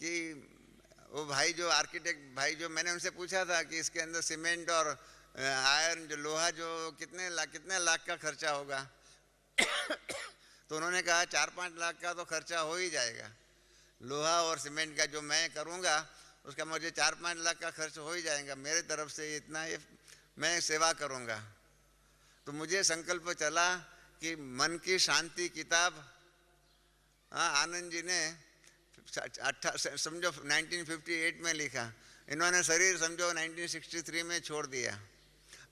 कि वो भाई जो आर्किटेक्ट भाई जो, मैंने उनसे पूछा था कि इसके अंदर सीमेंट और आयरन जो लोहा जो कितने लाख का खर्चा होगा। तो उन्होंने कहा 4-5 लाख का तो खर्चा हो ही जाएगा। लोहा और सीमेंट का जो मैं करूँगा उसका मुझे 4-5 लाख का खर्च हो ही जाएगा, मेरे तरफ से इतना ये मैं सेवा करूँगा। तो मुझे संकल्प चला कि मन की शांति किताब आनंद जी ने समझो 1958 में लिखा, इन्होंने शरीर समझो 1963 में छोड़ दिया,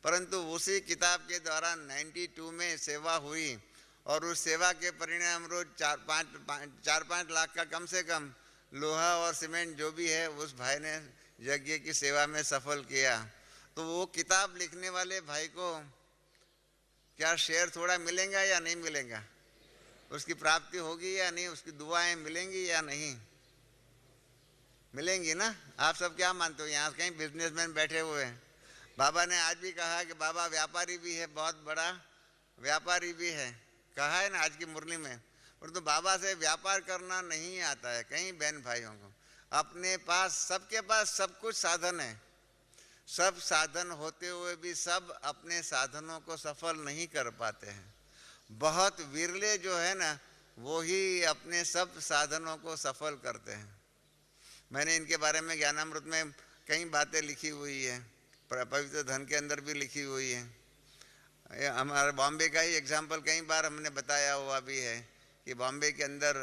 परंतु उसी किताब के द्वारा 92 में सेवा हुई और उस सेवा के परिणाम रोज 4-5 लाख का कम से कम लोहा और सीमेंट जो भी है उस भाई ने यज्ञ की सेवा में सफल किया। तो वो किताब लिखने वाले भाई को क्या शेयर थोड़ा मिलेगा या नहीं मिलेगा, उसकी प्राप्ति होगी या नहीं, उसकी दुआएं मिलेंगी या नहीं मिलेंगी ना। आप सब क्या मानते हो, यहाँ कहीं बिजनेसमैन बैठे हुए हैं। बाबा ने आज भी कहा कि बाबा व्यापारी भी है, बहुत बड़ा व्यापारी भी है, कहा है ना आज की मुरली में। परंतु बाबा से व्यापार करना नहीं आता है कहीं बहन भाइयों को। अपने पास, सबके पास सब कुछ साधन है, सब साधन होते हुए भी सब अपने साधनों को सफल नहीं कर पाते हैं। बहुत विरले जो है ना वो ही अपने सब साधनों को सफल करते हैं। मैंने इनके बारे में ज्ञानामृत में कई बातें लिखी हुई है, पवित्र धन के अंदर भी लिखी हुई है। हमारे बॉम्बे का ही एग्जाम्पल कई बार हमने बताया हुआ भी है कि बॉम्बे के अंदर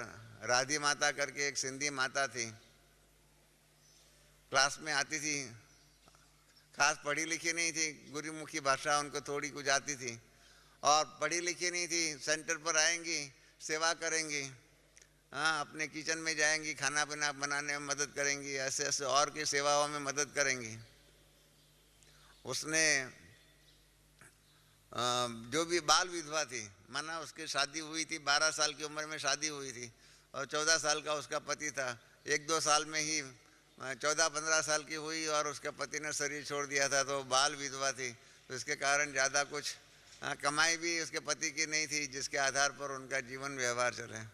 राधी माता करके एक सिंधी माता थी, क्लास में आती थी, खास पढ़ी लिखी नहीं थी, गुरुमुखी भाषा उनको थोड़ी कुछ आती थी और पढ़ी लिखी नहीं थी। सेंटर पर आएंगी, सेवा करेंगी, हाँ अपने किचन में जाएंगी, खाना पीना बनाने में मदद करेंगी, ऐसे ऐसे और की सेवाओं में मदद करेंगी। उसने जो भी बाल विधवा थी, माना उसकी शादी हुई थी 12 साल की उम्र में शादी हुई थी और 14 साल का उसका पति था। 1-2 साल में ही 14-15 साल की हुई और उसके पति ने शरीर छोड़ दिया था, तो बाल विधवा थी। तो इसके कारण ज़्यादा कुछ कमाई भी उसके पति की नहीं थी जिसके आधार पर उनका जीवन व्यवहार चले।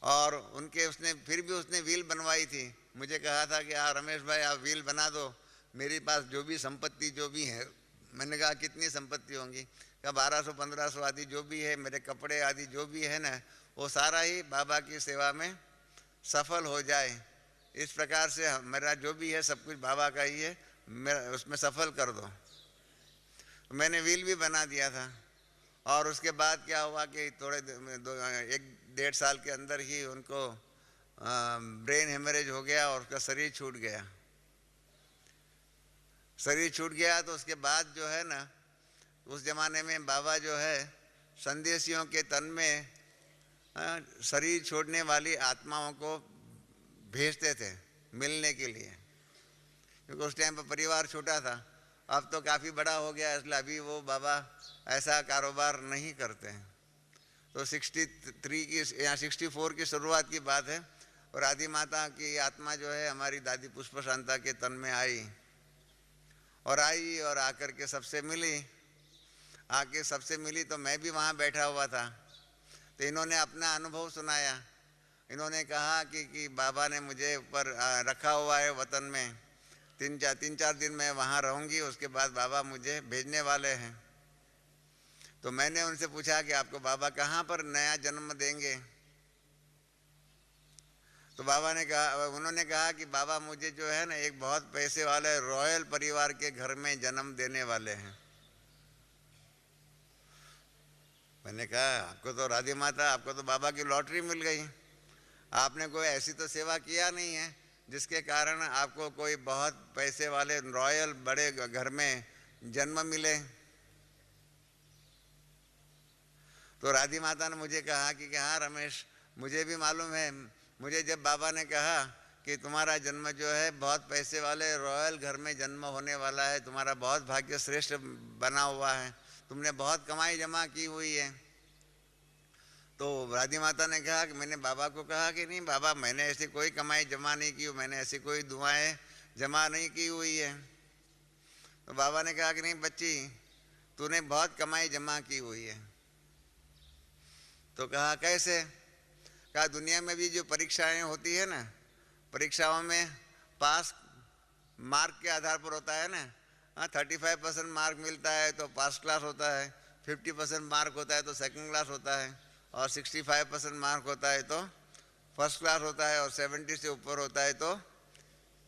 और उनके उसने फिर भी उसने व्हील बनवाई थी। मुझे कहा था कि रमेश भाई आप व्हील बना दो, मेरे पास जो भी संपत्ति जो भी है। मैंने कहा कितनी संपत्ति होंगी, कहा 1200-1500 आदि जो भी है, मेरे कपड़े आदि जो भी है ना, वो सारा ही बाबा की सेवा में सफल हो जाए, इस प्रकार से मेरा जो भी है सब कुछ बाबा का ही है, मेरा उसमें सफल कर दो। मैंने व्हील भी बना दिया था। और उसके बाद क्या हुआ कि थोड़े 1-1.5 साल के अंदर ही उनको ब्रेन हेमरेज हो गया और उसका शरीर छूट गया। शरीर छूट गया तो उसके बाद जो है ना, उस जमाने में बाबा जो है संदेशियों के तन में शरीर छोड़ने वाली आत्माओं को भेजते थे मिलने के लिए, क्योंकि उस टाइम पर परिवार छोटा था। अब तो काफ़ी बड़ा हो गया, इसलिए अभी वो बाबा ऐसा कारोबार नहीं करते हैं। तो 63 की या 64 की शुरुआत की बात है और आदि माता की आत्मा जो है हमारी दादी पुष्प शांता के तन में आई और आकर के सबसे मिली। तो मैं भी वहाँ बैठा हुआ था। तो इन्होंने अपना अनुभव सुनाया। इन्होंने कहा कि बाबा ने मुझे ऊपर रखा हुआ है वतन में, 3-4 दिन मैं वहाँ रहूँगी, उसके बाद बाबा मुझे भेजने वाले हैं। तो मैंने उनसे पूछा कि आपको बाबा कहाँ पर नया जन्म देंगे? तो उन्होंने कहा कि बाबा मुझे जो है ना एक बहुत पैसे वाले रॉयल परिवार के घर में जन्म देने वाले हैं। मैंने कहा आपको तो राधे माता, आपको तो बाबा की लॉटरी मिल गई। आपने कोई ऐसी तो सेवा किया नहीं है जिसके कारण आपको कोई बहुत पैसे वाले रॉयल बड़े घर में जन्म मिले। तो राधी माता ने मुझे कहा कि हाँ रमेश, मुझे भी मालूम है। मुझे जब बाबा ने कहा कि तुम्हारा जन्म जो है बहुत पैसे वाले रॉयल घर में जन्म होने वाला है, तुम्हारा बहुत भाग्य श्रेष्ठ बना हुआ है, तुमने बहुत कमाई जमा की हुई है। तो राधी माता ने कहा कि मैंने बाबा को कहा कि नहीं बाबा, मैंने ऐसी कोई कमाई जमा नहीं की, मैंने ऐसी कोई दुआएं जमा नहीं की हुई है। तो बाबा ने कहा कि नहीं बच्ची, तूने बहुत कमाई जमा की हुई है। तो कहा कैसे? कहा दुनिया में भी जो परीक्षाएं होती है ना, परीक्षाओं में पास मार्क के आधार पर होता है ना। हाँ, 35% मार्क मिलता है तो पास क्लास होता है, 50% मार्क होता है तो सेकंड क्लास होता है, और 65% मार्क होता है तो फर्स्ट क्लास होता है, और 70 से ऊपर होता है तो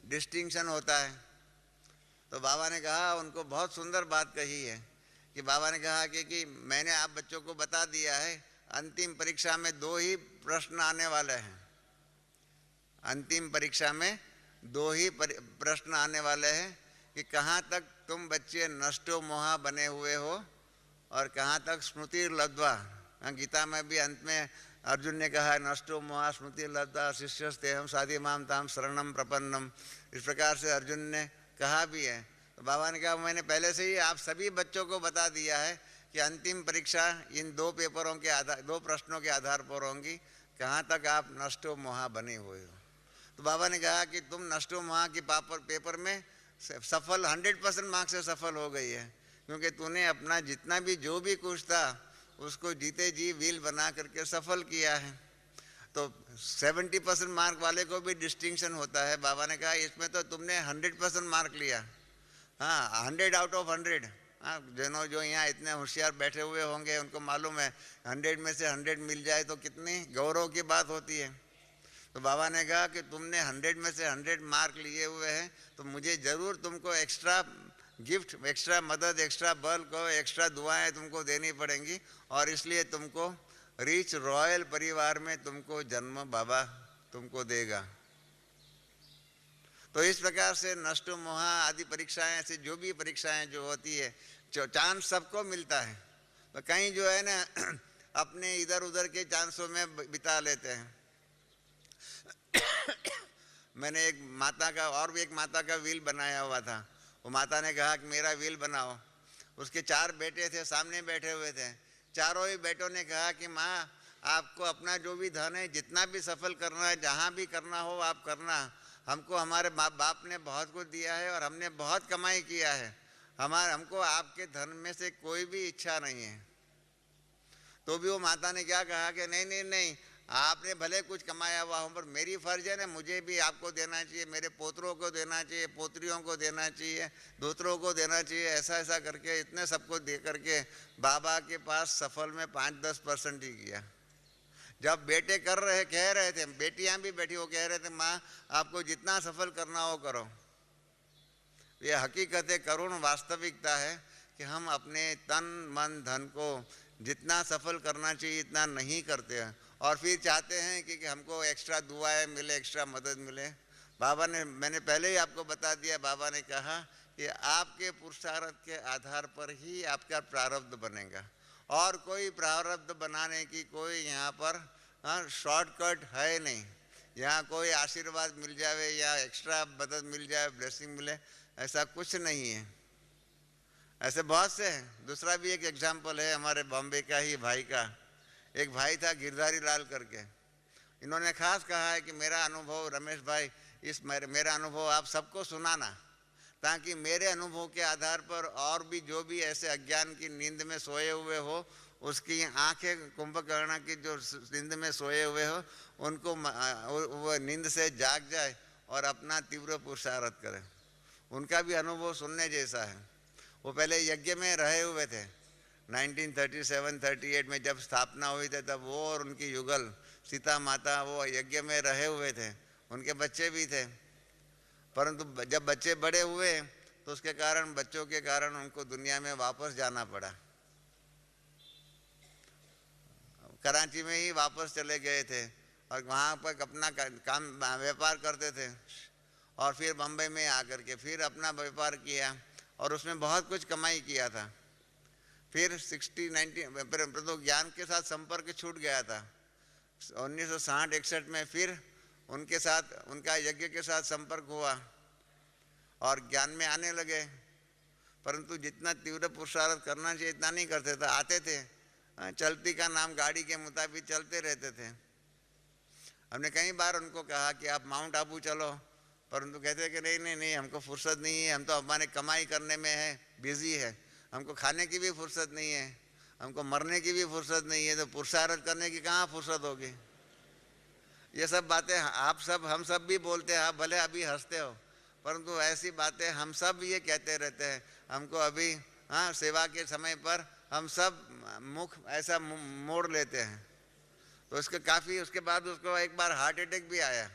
डिस्टिंक्शन होता है। तो बाबा ने कहा, उनको बहुत सुंदर बात कही है कि बाबा ने कहा कि मैंने आप बच्चों को बता दिया है अंतिम परीक्षा में 2 ही प्रश्न आने वाले हैं। अंतिम परीक्षा में 2 ही प्रश्न आने वाले हैं कि कहाँ तक तुम बच्चे नष्टो मोहा बने हुए हो और कहाँ तक स्मृति लब्ध्वा। गीता में भी अंत में अर्जुन ने कहा है नष्टो मोहा स्मृति लब्ध्वा शिष्यस्ते हम साधि माम ताम शरणम प्रपन्नम। इस प्रकार से अर्जुन ने कहा भी है। तो बाबा ने कहा मैंने पहले से ही आप सभी बच्चों को बता दिया है कि अंतिम परीक्षा इन 2 पेपरों के आधार 2 प्रश्नों के आधार पर होंगी, कहाँ तक आप नष्टो मोहा बने हुए हो। तो बाबा ने कहा कि तुम नष्टो मोहा की पेपर में सफल 100% मार्क्स से सफल हो गई है, क्योंकि तूने अपना जितना भी जो भी कुछ था उसको जीते जी व्हील बना करके सफल किया है। तो 70% मार्क वाले को भी डिस्टिंक्शन होता है। बाबा ने कहा इसमें तो तुमने 100% मार्क लिया। हाँ, 100 आउट ऑफ 100। हाँ, जो यहाँ इतने होशियार बैठे हुए होंगे उनको मालूम है 100 में से 100 मिल जाए तो कितनी गौरव की बात होती है। तो बाबा ने कहा कि तुमने 100 में से 100 मार्क लिए हुए हैं तो मुझे ज़रूर तुमको एक्स्ट्रा गिफ्ट, एक्स्ट्रा मदद, एक्स्ट्रा बल को एक्स्ट्रा दुआएं तुमको देनी पड़ेंगी, और इसलिए तुमको रिच रॉयल परिवार में तुमको जन्म बाबा तुमको देगा। तो इस प्रकार से नष्ट मोहा आदि परीक्षाएं से जो भी परीक्षाएं जो होती है चांस सबको मिलता है। तो कहीं जो है ना अपने इधर उधर के चांसों में बिता लेते हैं। मैंने एक माता का और भी एक माता का व्हील बनाया हुआ था। वो माता ने कहा कि मेरा व्हील बनाओ। उसके 4 बेटे थे, सामने बैठे हुए थे। चारों ही बेटों ने कहा कि माँ आपको अपना जो भी धन है जितना भी सफल करना है, जहाँ भी करना हो आप करना। हमको हमारे बाप ने बहुत कुछ दिया है और हमने बहुत कमाई किया है, हमको आपके धन में से कोई भी इच्छा नहीं है। तो भी वो माता ने क्या कहा कि नहीं नहीं नहीं, आपने भले कुछ कमाया हुआ हो पर मेरी फर्ज है ना, मुझे भी आपको देना चाहिए, मेरे पोतरों को देना चाहिए, पोतरियों को देना चाहिए, दोतरों को देना चाहिए। ऐसा ऐसा करके इतने सबको दे करके बाबा के पास सफल में 5-10% ही किया। जब बेटे कह रहे थे, बेटियां भी बैठी वो कह रहे थे माँ आपको जितना सफल करना हो करो। ये हकीकत है, करुण वास्तविकता है कि हम अपने तन मन धन को जितना सफल करना चाहिए इतना नहीं करते हैं, और फिर चाहते हैं कि हमको एक्स्ट्रा दुआएं मिले, एक्स्ट्रा मदद मिले। बाबा ने, मैंने पहले ही आपको बता दिया, बाबा ने कहा कि आपके पुरुषार्थ के आधार पर ही आपका प्रारब्ध बनेगा, और कोई प्रारब्ध बनाने की कोई यहाँ पर शॉर्टकट है नहीं। यहाँ कोई आशीर्वाद मिल जाए या एक्स्ट्रा मदद मिल जाए, ब्लेसिंग मिले, ऐसा कुछ नहीं है। ऐसे बहुत से हैं। दूसरा भी एक एग्जाम्पल है हमारे बॉम्बे का ही भाई का। एक भाई था गिरधारी लाल करके। इन्होंने खास कहा है कि मेरा अनुभव रमेश भाई, मेरा अनुभव आप सबको सुनाना, ताकि मेरे अनुभव के आधार पर और भी जो भी ऐसे अज्ञान की नींद में सोए हुए हो, उसकी आंखें कुंभकर्ण की जो नींद में सोए हुए हो, उनको वो नींद से जाग जाए और अपना तीव्र पुरुषार्थ करें। उनका भी अनुभव सुनने जैसा है। वो पहले यज्ञ में रहे हुए थे, 1937-38 में जब स्थापना हुई थी, तब वो और उनकी युगल सीता माता वो यज्ञ में रहे हुए थे, उनके बच्चे भी थे। परंतु जब बच्चे बड़े हुए तो उसके कारण, बच्चों के कारण उनको दुनिया में वापस जाना पड़ा। कराची में ही वापस चले गए थे और वहाँ पर अपना काम व्यापार करते थे, और फिर बम्बई में आकर के फिर अपना व्यापार किया और उसमें बहुत कुछ कमाई किया था। फिर 60-90 तो ज्ञान के साथ संपर्क छूट गया था। 1960-61 में फिर उनके साथ, उनका यज्ञ के साथ संपर्क हुआ और ज्ञान में आने लगे, परंतु जितना तीव्र पुरुषार्थ करना चाहिए इतना नहीं करते थे। आते थे, चलती का नाम गाड़ी के मुताबिक चलते रहते थे। हमने कई बार उनको कहा कि आप माउंट आबू चलो, परंतु कहते कि नहीं नहीं नहीं, हमको फुर्सत नहीं है, हम तो हमारे कमाई करने में है, बिजी है, हमको खाने की भी फुर्सत नहीं है, हमको मरने की भी फुर्सत नहीं है, तो पुरुषार्थ करने की कहाँ फुर्सत होगी। ये सब बातें आप सब, हम सब भी बोलते हैं, आप भले अभी हंसते हो, परंतु ऐसी बातें हम सब ये कहते रहते हैं। हमको अभी सेवा के समय पर हम सब मुख ऐसा मोड़ लेते हैं। तो उसके काफ़ी, उसके बाद उसको एक बार हार्ट अटैक भी आया।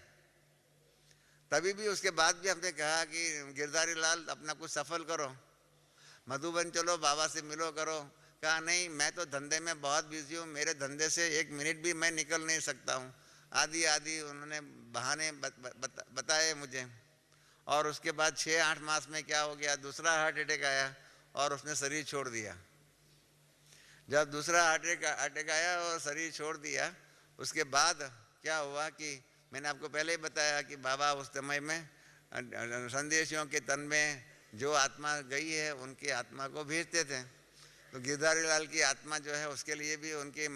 तभी भी, उसके बाद भी हमने कहा कि गिरधारी लाल अपना कुछ सफल करो, मधुबन चलो, बाबा से मिलो करो। कहा नहीं, मैं तो धंधे में बहुत बिजी हूँ, मेरे धंधे से एक मिनट भी मैं निकल नहीं सकता हूँ, आदि आदि उन्होंने बहाने बताए मुझे। और उसके बाद 6-8 मास में क्या हो गया, दूसरा हार्ट अटैक आया और उसने शरीर छोड़ दिया। जब दूसरा अटैक आया और शरीर छोड़ दिया, उसके बाद क्या हुआ कि मैंने आपको पहले ही बताया कि बाबा उस समय में संदेशियों के तन में जो आत्मा गई है उनकी आत्मा को भेजते थे। तो गिरधारी लाल की आत्मा जो है उसके लिए भी उनकी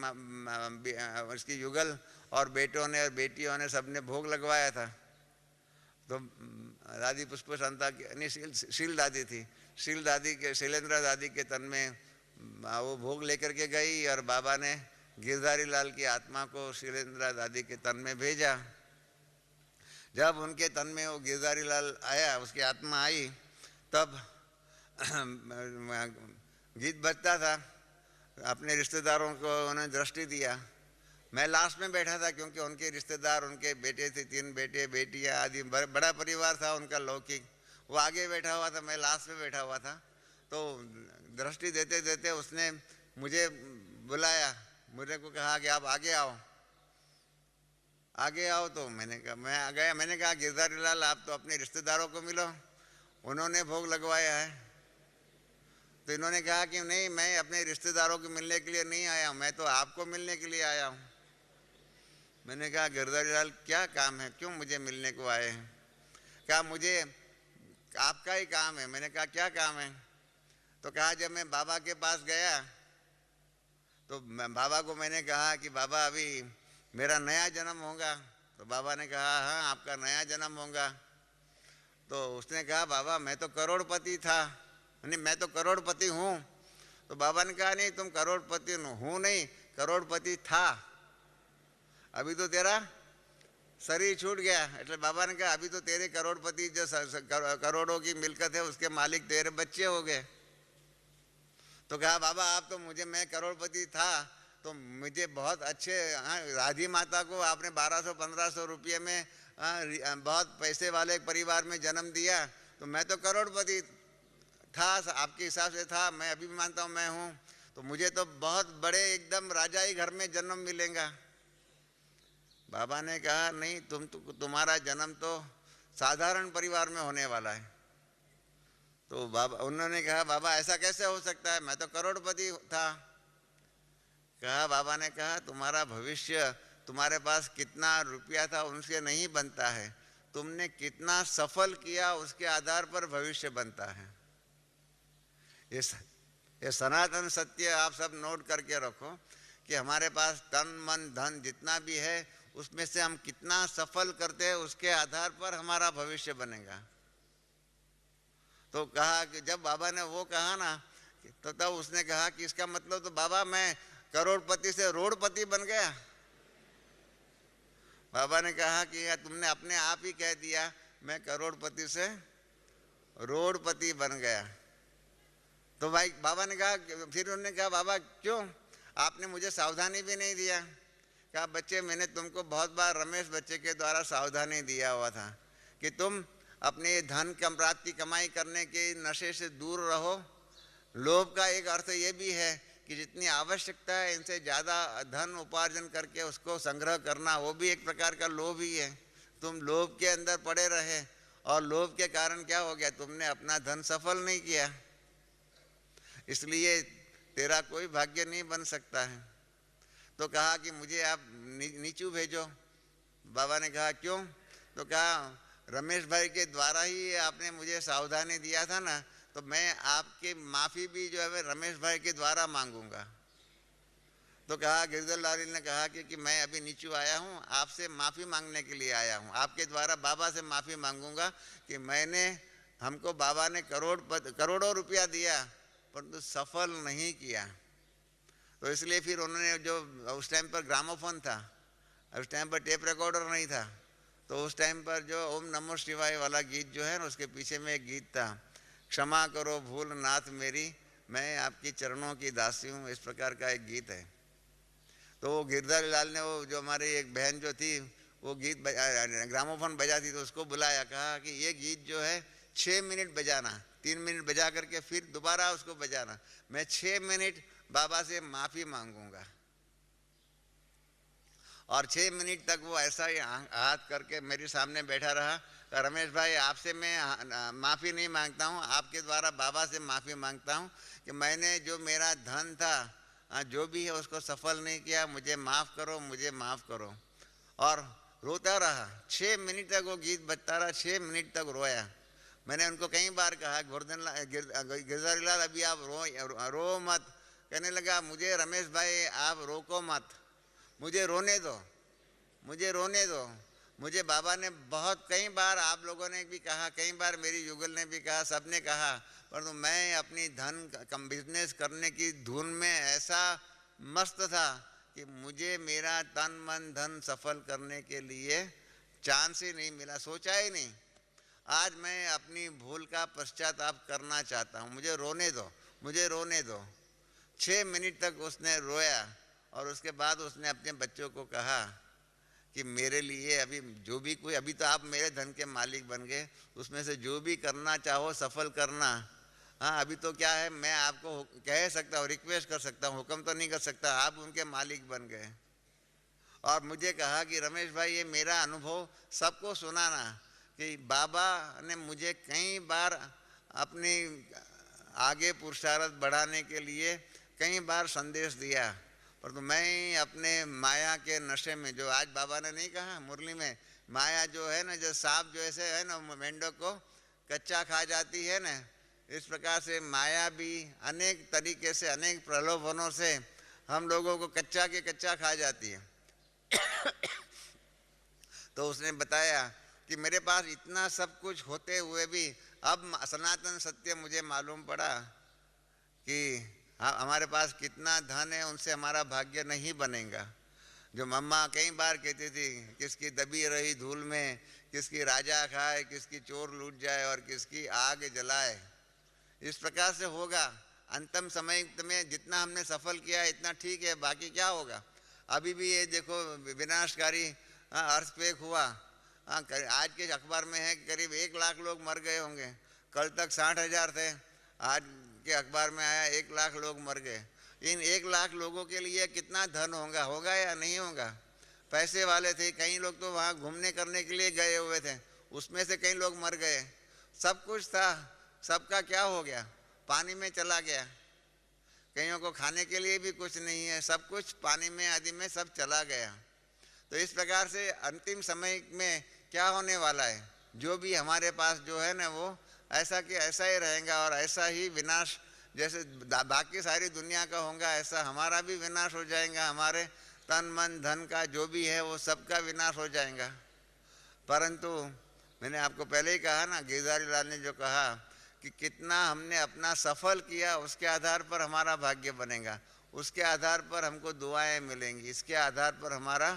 उसकी युगल और बेटों ने और बेटियों ने सबने भोग लगवाया था। तो दादी पुष्प शांता नहीं, शील दादी थी, शील दादी के, शैलेंद्र दादी के तन में वो भोग लेकर के गई और बाबा ने गिरधारी लाल की आत्मा को शैलेंद्र दादी के तन में भेजा। जब उनके तन में वो गिरधारी लाल आया, उसकी आत्मा आई, तब गीत बजता था, अपने रिश्तेदारों को उन्होंने दृष्टि दिया। मैं लास्ट में बैठा था क्योंकि उनके रिश्तेदार, उनके बेटे थे, 3 बेटे बेटियां आदि, बड़ा परिवार था उनका लौकिक। वो आगे बैठा हुआ था, मैं लास्ट में बैठा हुआ था। तो दृष्टि देते देते उसने मुझे बुलाया, मुझे को कहा कि आप आगे आओ, आगे आओ। तो मैंने कहा, मैं आ गया। मैंने कहा गिरधारी लाल आप तो अपने रिश्तेदारों को मिलो, उन्होंने भोग लगवाया है। तो इन्होंने कहा कि नहीं, मैं अपने रिश्तेदारों को मिलने के लिए नहीं आया हूँ, मैं तो आपको मिलने के लिए आया हूँ। मैंने कहा गिरधारी लाल क्या काम है, क्यों मुझे मिलने को आए हैं। कहा मुझे आपका ही काम है। मैंने कहा क्या काम है। तो कहा जब मैं बाबा के पास गया तो बाबा को मैंने कहा कि बाबा अभी मेरा नया जन्म होगा। तो बाबा ने कहा हाँ आपका नया जन्म होगा। तो उसने कहा बाबा मैं तो करोड़पति था, नहीं मैं तो करोड़पति हूँ। तो बाबा ने कहा नहीं तुम करोड़पति हूँ नहीं, करोड़पति था, अभी तो तेरा शरीर छूट गया। એટલે बाबा ने कहा अभी तो तेरे करोड़पति जो करोड़ों की मिलकत है उसके मालिक तेरे बच्चे हो गए। तो कहा बाबा आप तो मुझे, मैं करोड़पति था तो मुझे बहुत अच्छे, राधी माता को आपने 1200-1500 रुपये में बहुत पैसे वाले परिवार में जन्म दिया, तो मैं तो करोड़पति था आपके हिसाब से था, मैं अभी भी मानता हूँ मैं हूँ, तो मुझे तो बहुत बड़े एकदम राजाई घर में जन्म मिलेगा। बाबा ने कहा नहीं तुम्हारा जन्म तो साधारण परिवार में होने वाला है। तो बाबा, उन्होंने कहा बाबा ऐसा कैसे हो सकता है, मैं तो करोड़पति था। कहा बाबा ने कहा तुम्हारा भविष्य, तुम्हारे पास कितना रुपया था उनसे नहीं बनता है, तुमने कितना सफल किया उसके आधार पर भविष्य बनता है। ये सनातन सत्य आप सब नोट करके रखो कि हमारे पास तन मन धन जितना भी है उसमें से हम कितना सफल करते हैं उसके आधार पर हमारा भविष्य बनेगा। तो कहा कि जब बाबा ने वो कहा ना तो तब उसने कहा कि इसका मतलब तो बाबा मैं करोड़पति से रोडपति बन गया। बाबा ने कहा कि यार तुमने अपने आप ही कह दिया मैं करोड़पति से रोडपति बन गया। तो भाई बाबा ने कहा, फिर उन्होंने कहा बाबा क्यों, आपने मुझे सावधानी भी नहीं दिया। कहा बच्चे मैंने तुमको बहुत बार रमेश बच्चे के द्वारा सावधानी दिया हुआ था कि तुम अपने धन प्राप्ति कमाई करने के नशे से दूर रहो। लोभ का एक अर्थ ये भी है कि जितनी आवश्यकता है इनसे ज़्यादा धन उपार्जन करके उसको संग्रह करना, वो भी एक प्रकार का लोभ ही है। तुम लोभ के अंदर पड़े रहे और लोभ के कारण क्या हो गया, तुमने अपना धन सफल नहीं किया, इसलिए तेरा कोई भाग्य नहीं बन सकता है। तो कहा कि मुझे आप नीचू भेजो। बाबा ने कहा क्यों, तो कहा रमेश भाई के द्वारा ही आपने मुझे सावधानी दिया था ना, तो मैं आपकी माफ़ी भी जो है रमेश भाई के द्वारा मांगूंगा। तो कहा गिरधर लाल ने कहा कि मैं अभी नीचू आया हूँ, आपसे माफ़ी मांगने के लिए आया हूँ, आपके द्वारा बाबा से माफ़ी मांगूंगा कि मैंने, हमको बाबा ने करोड़ों रुपया दिया परंतु सफल नहीं किया। तो इसलिए फिर उन्होंने, जो उस टाइम पर ग्रामोफोन था, उस टाइम पर टेप रिकॉर्डर नहीं था, तो उस टाइम पर जो ओम नमो शिवाय वाला गीत जो है ना, उसके पीछे में एक गीत था, क्षमा करो भूल नाथ मेरी, मैं आपकी चरणों की दासी हूँ, इस प्रकार का एक गीत है। तो वो गिरधर लाल ने, वो जो हमारी एक बहन जो थी वो गीत ग्रामोफोन बजाती, तो उसको बुलाया, कहा कि ये गीत जो है 6 मिनट बजाना, 3 मिनट बजा करके फिर दोबारा उसको बजाना, मैं 6 मिनट बाबा से माफ़ी मांगूंगा। और 6 मिनट तक वो ऐसा ही हाथ करके मेरे सामने बैठा रहा। तो रमेश भाई आपसे मैं माफ़ी नहीं मांगता हूँ, आपके द्वारा बाबा से माफ़ी मांगता हूँ कि मैंने जो मेरा धन था जो भी है उसको सफल नहीं किया, मुझे माफ़ करो, मुझे माफ़ करो। और रोता रहा 6 मिनट तक, वो गीत बजता रहा, 6 मिनट तक रोया। मैंने उनको कई बार कहा गिरधर लाल अभी आप रो मत। कहने लगा मुझे रमेश भाई आप रोको मत, मुझे रोने दो, मुझे रोने दो। मुझे बाबा ने बहुत कई बार, आप लोगों ने भी कहा, कई बार मेरी युगल ने भी कहा, सब ने कहा, परंतु मैं अपनी धन बिजनेस करने की धुन में ऐसा मस्त था कि मुझे मेरा तन मन धन सफल करने के लिए चांस ही नहीं मिला, सोचा ही नहीं। आज मैं अपनी भूल का पश्चाताप करना चाहता हूँ, मुझे रोने दो, मुझे रोने दो। 6 मिनट तक उसने रोया और उसके बाद उसने अपने बच्चों को कहा कि मेरे लिए अभी जो भी कोई, अभी तो आप मेरे धन के मालिक बन गए, उसमें से जो भी करना चाहो सफल करना। हाँ अभी तो क्या है, मैं आपको कह सकता हूँ, रिक्वेस्ट कर सकता हूँ, हुक्म तो नहीं कर सकता, आप उनके मालिक बन गए। और मुझे कहा कि रमेश भाई ये मेरा अनुभव सबको सुनाना कि बाबा ने मुझे कई बार अपनी आगे पुरुषार्थ बढ़ाने के लिए कई बार संदेश दिया, परंतु मैं अपने माया के नशे में, जो आज बाबा ने नहीं कहा मुरली में, माया जो है ना, जो सांप जो ऐसे है ना मेंढक को कच्चा खा जाती है ना, इस प्रकार से माया भी अनेक तरीके से, अनेक प्रलोभनों से हम लोगों को कच्चा के कच्चा खा जाती है। तो उसने बताया कि मेरे पास इतना सब कुछ होते हुए भी अब सनातन सत्य मुझे मालूम पड़ा कि हमारे पास कितना धन है उनसे हमारा भाग्य नहीं बनेगा। जो मम्मा कई बार कहती थी, किसकी दबी रही धूल में, किसकी राजा खाए, किसकी चोर लूट जाए और किसकी आग जलाए, इस प्रकार से होगा। अंतिम समय में जितना हमने सफल किया इतना ठीक है, बाकी क्या होगा। अभी भी ये देखो विनाशकारी अर्थक्वेक हुआ, आज के अखबार में है कि करीब 1 लाख लोग मर गए होंगे, कल तक 60,000 थे, आज के अखबार में आया 1 लाख लोग मर गए। इन 1 लाख लोगों के लिए कितना धन होगा या नहीं होगा। पैसे वाले थे, कई लोग तो वहाँ घूमने करने के लिए गए हुए थे, उसमें से कई लोग मर गए। सब कुछ था, सबका क्या हो गया, पानी में चला गया। कईयों को खाने के लिए भी कुछ नहीं है, सब कुछ पानी में आदि में सब चला गया। तो इस प्रकार से अंतिम समय में क्या होने वाला है, जो भी हमारे पास जो है ना वो ऐसा कि ऐसा ही रहेगा और ऐसा ही विनाश, जैसे बाकी सारी दुनिया का होगा ऐसा हमारा भी विनाश हो जाएगा, हमारे तन मन धन का जो भी है वो सबका विनाश हो जाएगा। परंतु मैंने आपको पहले ही कहा ना, गिरधारी लाल ने जो कहा कि कितना हमने अपना सफल किया उसके आधार पर हमारा भाग्य बनेगा, उसके आधार पर हमको दुआएं मिलेंगी, इसके आधार पर हमारा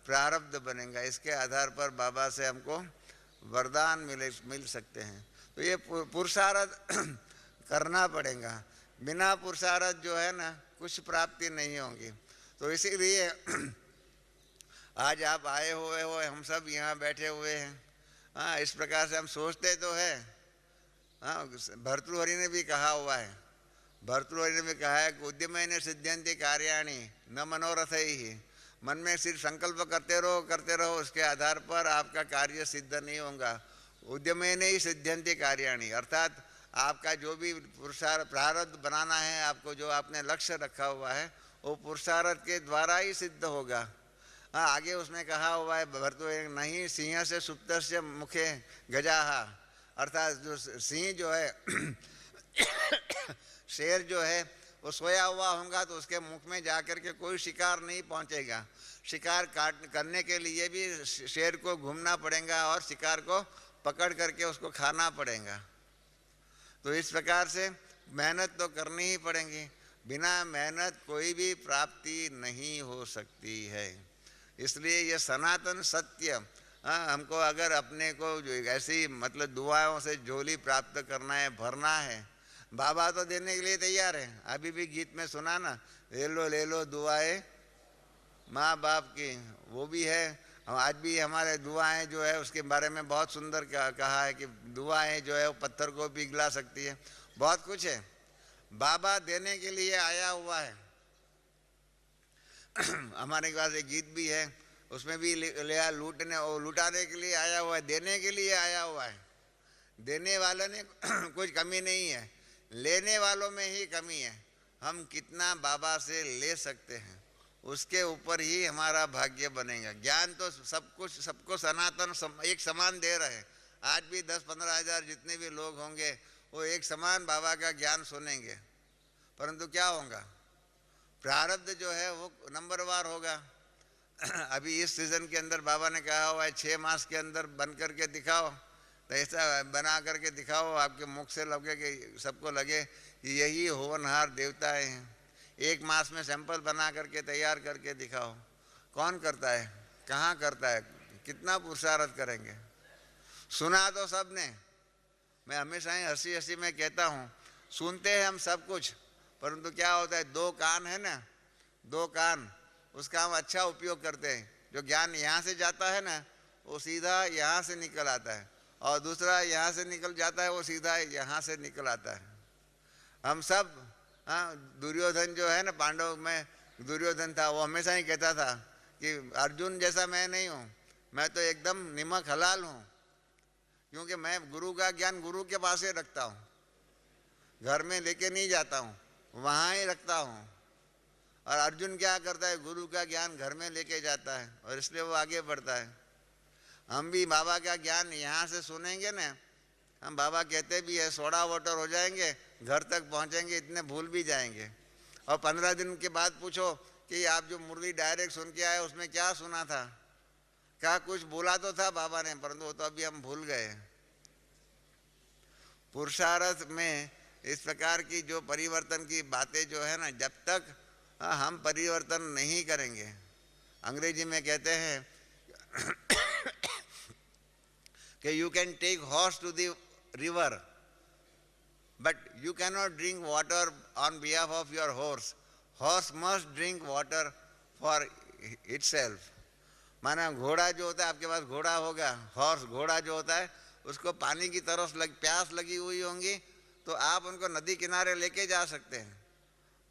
प्रारब्ध बनेगा, इसके आधार पर बाबा से हमको वरदान मिल सकते हैं। तो ये पुरुषार्थ करना पड़ेगा। बिना पुरुषार्थ जो है ना कुछ प्राप्ति नहीं होगी। तो इसीलिए आज आप आए हुए हो, हम सब यहाँ बैठे हुए हैं। हाँ, इस प्रकार से हम सोचते तो है। हाँ, भर्तृहरि ने भी कहा हुआ है, भर्तृहरि ने भी कहा है कि उद्यमेन सिद्ध्यन्ति कार्याणि न मनोरथ ही। मन में सिर्फ संकल्प करते रहो, उसके आधार पर आपका कार्य सिद्ध नहीं होगा। उद्यमेन ही सिद्ध्यन्ति कार्याणि, अर्थात आपका जो भी पुरुषार्थ प्रारब्ध बनाना है, आपको जो आपने लक्ष्य रखा हुआ है, वो पुरुषार्थ के द्वारा ही सिद्ध होगा। हाँ, आगे उसमें कहा हुआ है भर्तृहरि, नहीं सिंह से सुप्तस्य मुखे गजाहा, अर्थात जो सिंह जो है शेर जो है वो सोया हुआ होगा तो उसके मुख में जाकर के कोई शिकार नहीं पहुंचेगा। शिकार करने के लिए भी शेर को घूमना पड़ेगा और शिकार को पकड़ करके उसको खाना पड़ेगा। तो इस प्रकार से मेहनत तो करनी ही पड़ेगी, बिना मेहनत कोई भी प्राप्ति नहीं हो सकती है। इसलिए ये सनातन सत्य, हमको अगर अपने को जो ऐसी मतलब दुआओं से झोली प्राप्त करना है, भरना है, बाबा तो देने के लिए तैयार है। अभी भी गीत में सुना ना, ले लो दुआएं माँ बाप की, वो भी है। आज भी हमारे दुआएं जो है उसके बारे में बहुत सुंदर कहा है कि दुआएं जो है वो पत्थर को पिघला सकती है, बहुत कुछ है। बाबा देने के लिए आया हुआ है। हमारे पास एक गीत भी है, उसमें भी लिया लूटने और लुटाने के लिए आया हुआ है, देने के लिए आया हुआ है। देने वाले ने कुछ कमी नहीं है, लेने वालों में ही कमी है। हम कितना बाबा से ले सकते हैं, उसके ऊपर ही हमारा भाग्य बनेगा। ज्ञान तो सब कुछ सबको सनातन एक समान दे रहे हैं। आज भी 10-15 हज़ार जितने भी लोग होंगे वो एक समान बाबा का ज्ञान सुनेंगे, परंतु क्या होगा, प्रारब्ध जो है वो नंबरवार होगा। अभी इस सीज़न के अंदर बाबा ने कहा हुआ है 6 मास के अंदर बन करके दिखाओ, तो ऐसा बना करके दिखाओ आपके मुख से लगे कि सबको लगे कि यही होनहार देवताएं हैं। 1 मास में सैंपल बना करके तैयार करके दिखाओ। कौन करता है, कहाँ करता है, कितना पुरुषार्थ करेंगे। सुना तो सब ने, मैं हमेशा ही हंसी हंसी में कहता हूँ, सुनते हैं हम सब कुछ, परंतु क्या होता है, 2 कान है ना, 2 कान, उसका हम अच्छा उपयोग करते हैं। जो ज्ञान यहाँ से जाता है ना वो सीधा यहाँ से निकल आता है, और दूसरा यहाँ से निकल जाता है वो सीधा यहाँ से निकल आता है। हम सब, हाँ, दुर्योधन जो है ना, पांडव में दुर्योधन था, वो हमेशा ही कहता था कि अर्जुन जैसा मैं नहीं हूँ, मैं तो एकदम निमक हलाल हूँ, क्योंकि मैं गुरु का ज्ञान गुरु के पास ही रखता हूँ, घर में लेके नहीं जाता हूँ, वहाँ ही रखता हूँ। और अर्जुन क्या करता है, गुरु का ज्ञान घर में लेके जाता है और इसलिए वो आगे बढ़ता है। हम भी बाबा का ज्ञान यहाँ से सुनेंगे ना, हम बाबा कहते भी है सोडा वाटर हो जाएंगे, घर तक पहुँचेंगे इतने भूल भी जाएंगे। और 15 दिन के बाद पूछो कि आप जो मुरली डायरेक्ट सुन के आए उसमें क्या सुना था, क्या कुछ बोला तो था बाबा ने, परंतु वो तो अभी हम भूल गए। पुरुषार्थ में इस प्रकार की जो परिवर्तन की बातें जो है ना, जब तक हम परिवर्तन नहीं करेंगे, अंग्रेजी में कहते हैं कि you can take horse to the river but you can not drink water on behalf of your horse, horse must drink water for itself. माना घोड़ा जो होता है, आपके पास घोड़ा होगा, हॉर्स घोड़ा जो होता है, उसको पानी की तरफ प्यास लगी हुई होंगी तो आप उनको नदी किनारे लेके जा सकते हैं,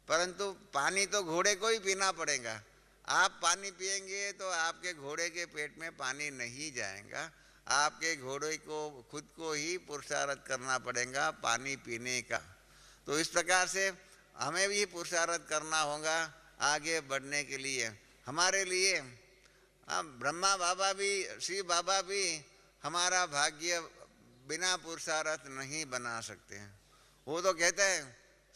परंतु पानी तो घोड़े को ही पीना पड़ेगा। आप पानी पिएंगे तो आपके घोड़े के पेट में पानी नहीं जाएगा, आपके घोड़े को खुद को ही पुरुषार्थ करना पड़ेगा पानी पीने का। तो इस प्रकार से हमें भी पुरुषार्थ करना होगा आगे बढ़ने के लिए। हमारे लिए ब्रह्मा बाबा भी, शिव बाबा भी हमारा भाग्य बिना पुरुषार्थ नहीं बना सकते हैं। वो तो कहते हैं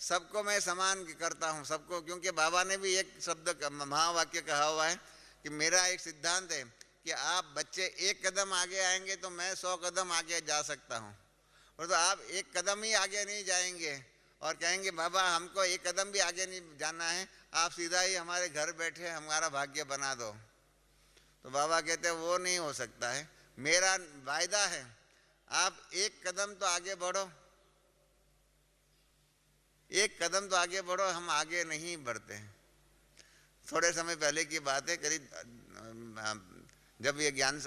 सबको मैं समान करता हूँ, सबको, क्योंकि बाबा ने भी एक शब्द महावाक्य कहा हुआ है कि मेरा एक सिद्धांत है कि आप बच्चे 1 कदम आगे आएंगे तो मैं 100 कदम आगे जा सकता हूँ, और तो आप 1 कदम ही आगे नहीं जाएंगे और कहेंगे बाबा हमको 1 कदम भी आगे नहीं जाना है, आप सीधा ही हमारे घर बैठे हमारा भाग्य बना दो। तो बाबा कहते हैं वो नहीं हो सकता है, मेरा वायदा है आप 1 कदम तो आगे बढ़ो। एक कदम तो आगे बढ़ो, हम आगे नहीं बढ़ते हैं। थोड़े समय पहले की बात है, करीब जब ये ज्ञान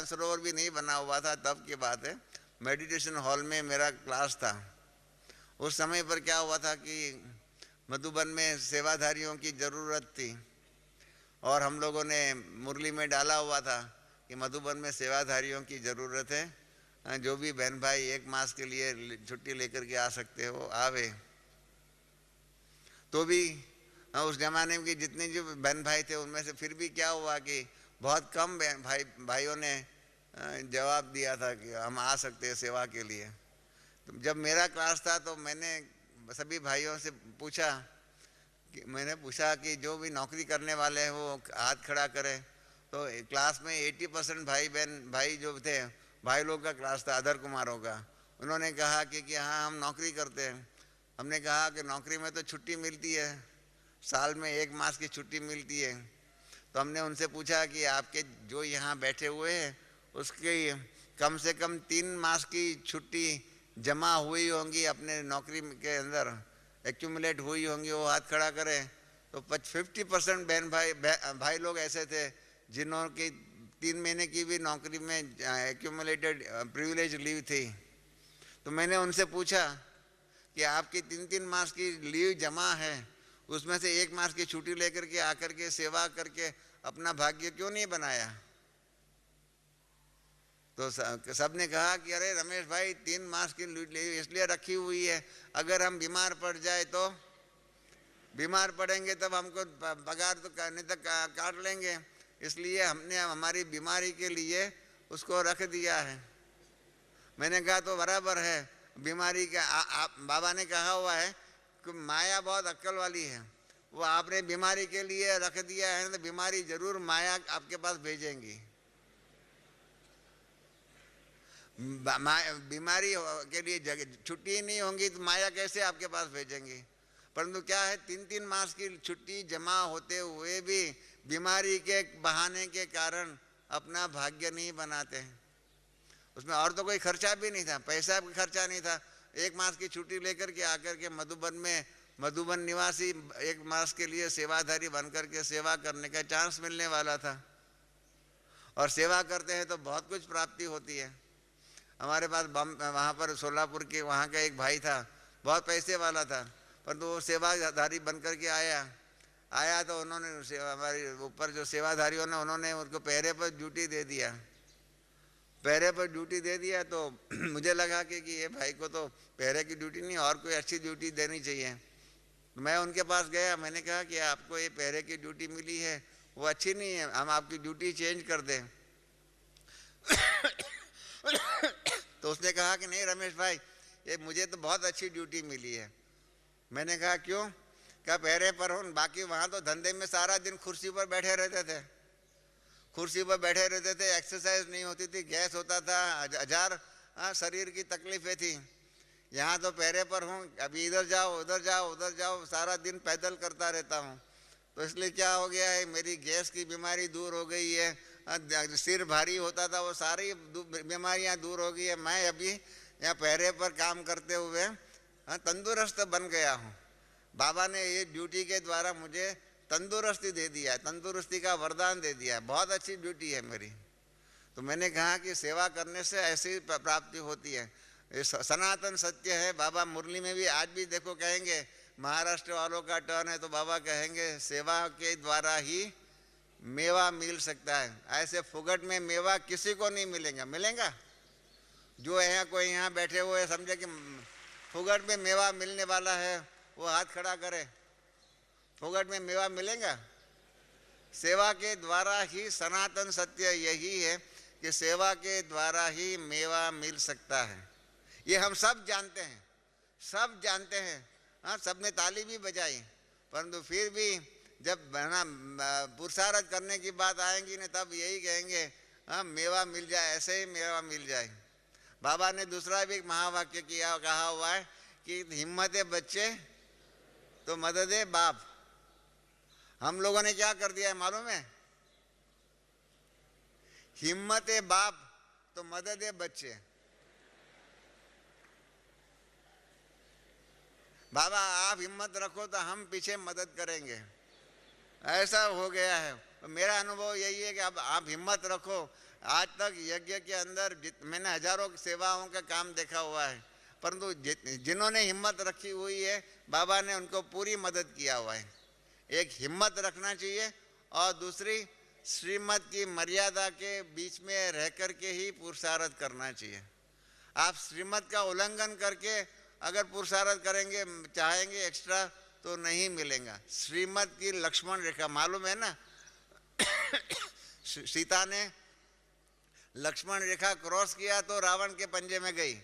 सरोवर भी नहीं बना हुआ था तब की बात है। मेडिटेशन हॉल में मेरा क्लास था। उस समय पर क्या हुआ था कि मधुबन में सेवाधारियों की ज़रूरत थी और हम लोगों ने मुरली में डाला हुआ था कि मधुबन में सेवाधारियों की ज़रूरत है, जो भी बहन भाई 1 मास के लिए छुट्टी लेकर के आ सकते हो आवे। तो भी उस जमाने में जितने जो बहन भाई थे उनमें से फिर भी क्या हुआ कि बहुत कम भाइयों ने जवाब दिया था कि हम आ सकते हैं सेवा के लिए। तो जब मेरा क्लास था तो मैंने सभी भाइयों से पूछा कि जो भी नौकरी करने वाले हैं वो हाथ खड़ा करें। तो क्लास में 80% भाई जो थे, भाई लोग का क्लास था, अधर कुमारों का। उन्होंने कहा कि हाँ हम नौकरी करते हैं। हमने कहा कि नौकरी में तो छुट्टी मिलती है, साल में 1 मास की छुट्टी मिलती है। तो हमने उनसे पूछा कि आपके जो यहाँ बैठे हुए हैं उसकी कम से कम 3 मास की छुट्टी जमा हुई होंगी अपने नौकरी के अंदर, एक्यूमुलेट हुई होंगी, वो हाथ खड़ा करें। तो 50% भाई लोग ऐसे थे जिन्हों की 3 महीने की भी नौकरी में एक्यूमुलेटेड प्रिविलेज लीव थी। तो मैंने उनसे पूछा कि आपकी 3-3 मास की लीव जमा है, उसमें से 1 मास की छुट्टी लेकर के आकर के सेवा करके अपना भाग्य क्यों नहीं बनाया? तो सब ने कहा कि अरे रमेश भाई 3 मास की लीव इसलिए रखी हुई है, अगर हम बीमार पड़ जाए तो बीमार पड़ेंगे तब हमको पगार तो नहीं तक काट लेंगे, इसलिए हमने हमारी बीमारी के लिए उसको रख दिया है। मैंने कहा तो बराबर है, बीमारी का बाबा ने कहा हुआ है कि माया बहुत अक्ल वाली है, वो आपने बीमारी के लिए रख दिया है तो बीमारी जरूर माया आपके पास भेजेंगी। बीमारी के लिए छुट्टी नहीं होंगी तो माया कैसे आपके पास भेजेंगी? परंतु क्या है, 3-3 मास की छुट्टी जमा होते हुए भी बीमारी के बहाने के कारण अपना भाग्य नहीं बनाते हैं। उसमें और तो कोई खर्चा भी नहीं था, पैसा भी खर्चा नहीं था। 1 मास की छुट्टी लेकर के आकर के मधुबन निवासी 1 मास के लिए सेवाधारी बन करके सेवा करने का चांस मिलने वाला था। और सेवा करते हैं तो बहुत कुछ प्राप्ति होती है। हमारे पास वहाँ पर सोलापुर के वहाँ का एक भाई था, बहुत पैसे वाला था, परंतु वो सेवाधारी बन करके आया तो उन्होंने हमारे ऊपर जो सेवाधारियों ने उन्होंने उनको पहरे पर ड्यूटी दे दिया। पहरे पर ड्यूटी दे दिया तो मुझे लगा कि ये भाई को तो पहरे की ड्यूटी नहीं और कोई अच्छी ड्यूटी देनी चाहिए। तो मैं उनके पास गया, मैंने कहा कि आपको ये पहरे की ड्यूटी मिली है वो अच्छी नहीं है, हम आपकी ड्यूटी चेंज कर दें। तो उसने कहा कि नहीं रमेश भाई, ये मुझे तो बहुत अच्छी ड्यूटी मिली है। मैंने कहा क्यों? क्या पहरे पर हूँ, बाकी वहाँ तो धंधे में सारा दिन कुर्सी पर बैठे रहते थे, कुर्सी पर बैठे रहते थे, एक्सरसाइज नहीं होती थी, गैस होता था, हजार शरीर की तकलीफें थी। यहाँ तो पहरे पर हूँ, अभी इधर जाओ उधर जाओ उधर जाओ, सारा दिन पैदल करता रहता हूँ। तो इसलिए क्या हो गया है, मेरी गैस की बीमारी दूर हो गई है, सिर भारी होता था वो सारी बीमारियाँ दूर हो गई है। मैं अभी यहाँ पहरे पर काम करते हुए तंदुरुस्त बन गया हूँ। बाबा ने ये ड्यूटी के द्वारा मुझे तंदुरुस्ती दे दिया है, तंदुरुस्ती का वरदान दे दिया है, बहुत अच्छी ड्यूटी है मेरी। तो मैंने कहा कि सेवा करने से ऐसी प्राप्ति होती है, ये सनातन सत्य है। बाबा मुरली में भी आज भी देखो कहेंगे, महाराष्ट्र वालों का टर्न है तो बाबा कहेंगे सेवा के द्वारा ही मेवा मिल सकता है। ऐसे फुगट में मेवा किसी को नहीं मिलेगा। मिलेगा? जो यहाँ कोई यहाँ बैठे हुए समझे कि फुगट में मेवा मिलने वाला है वो हाथ खड़ा करे। फुगट में मेवा मिलेगा? सेवा के द्वारा ही सनातन सत्य यही है कि सेवा के द्वारा ही मेवा मिल सकता है। ये हम सब जानते हैं, सब जानते हैं। हाँ, सब ने ताली भी बजाई, परंतु फिर भी जब पुरुषार्थ करने की बात आएंगी ना तब यही कहेंगे हाँ मेवा मिल जाए, ऐसे ही मेवा मिल जाए। बाबा ने दूसरा भी एक महावाक्य कहा हुआ है कि हिम्मत है बच्चे तो मदद है बाप। हम लोगों ने क्या कर दिया है मालूम है? हिम्मत है बाप तो मदद है बच्चे। बाबा आप हिम्मत रखो तो हम पीछे मदद करेंगे, ऐसा हो गया है। तो मेरा अनुभव यही है कि अब आप हिम्मत रखो। आज तक यज्ञ के अंदर मैंने हजारों सेवाओं का काम देखा हुआ है, परंतु जिन्होंने हिम्मत रखी हुई है बाबा ने उनको पूरी मदद किया हुआ है। एक हिम्मत रखना चाहिए और दूसरी श्रीमत की मर्यादा के बीच में रह कर के ही पुरुषार्थ करना चाहिए। आप श्रीमत का उल्लंघन करके अगर पुरुषार्थ करेंगे चाहेंगे एक्स्ट्रा तो नहीं मिलेगा। श्रीमत की लक्ष्मण रेखा मालूम है ना, सीता ने लक्ष्मण रेखा क्रॉस किया तो रावण के पंजे में गई।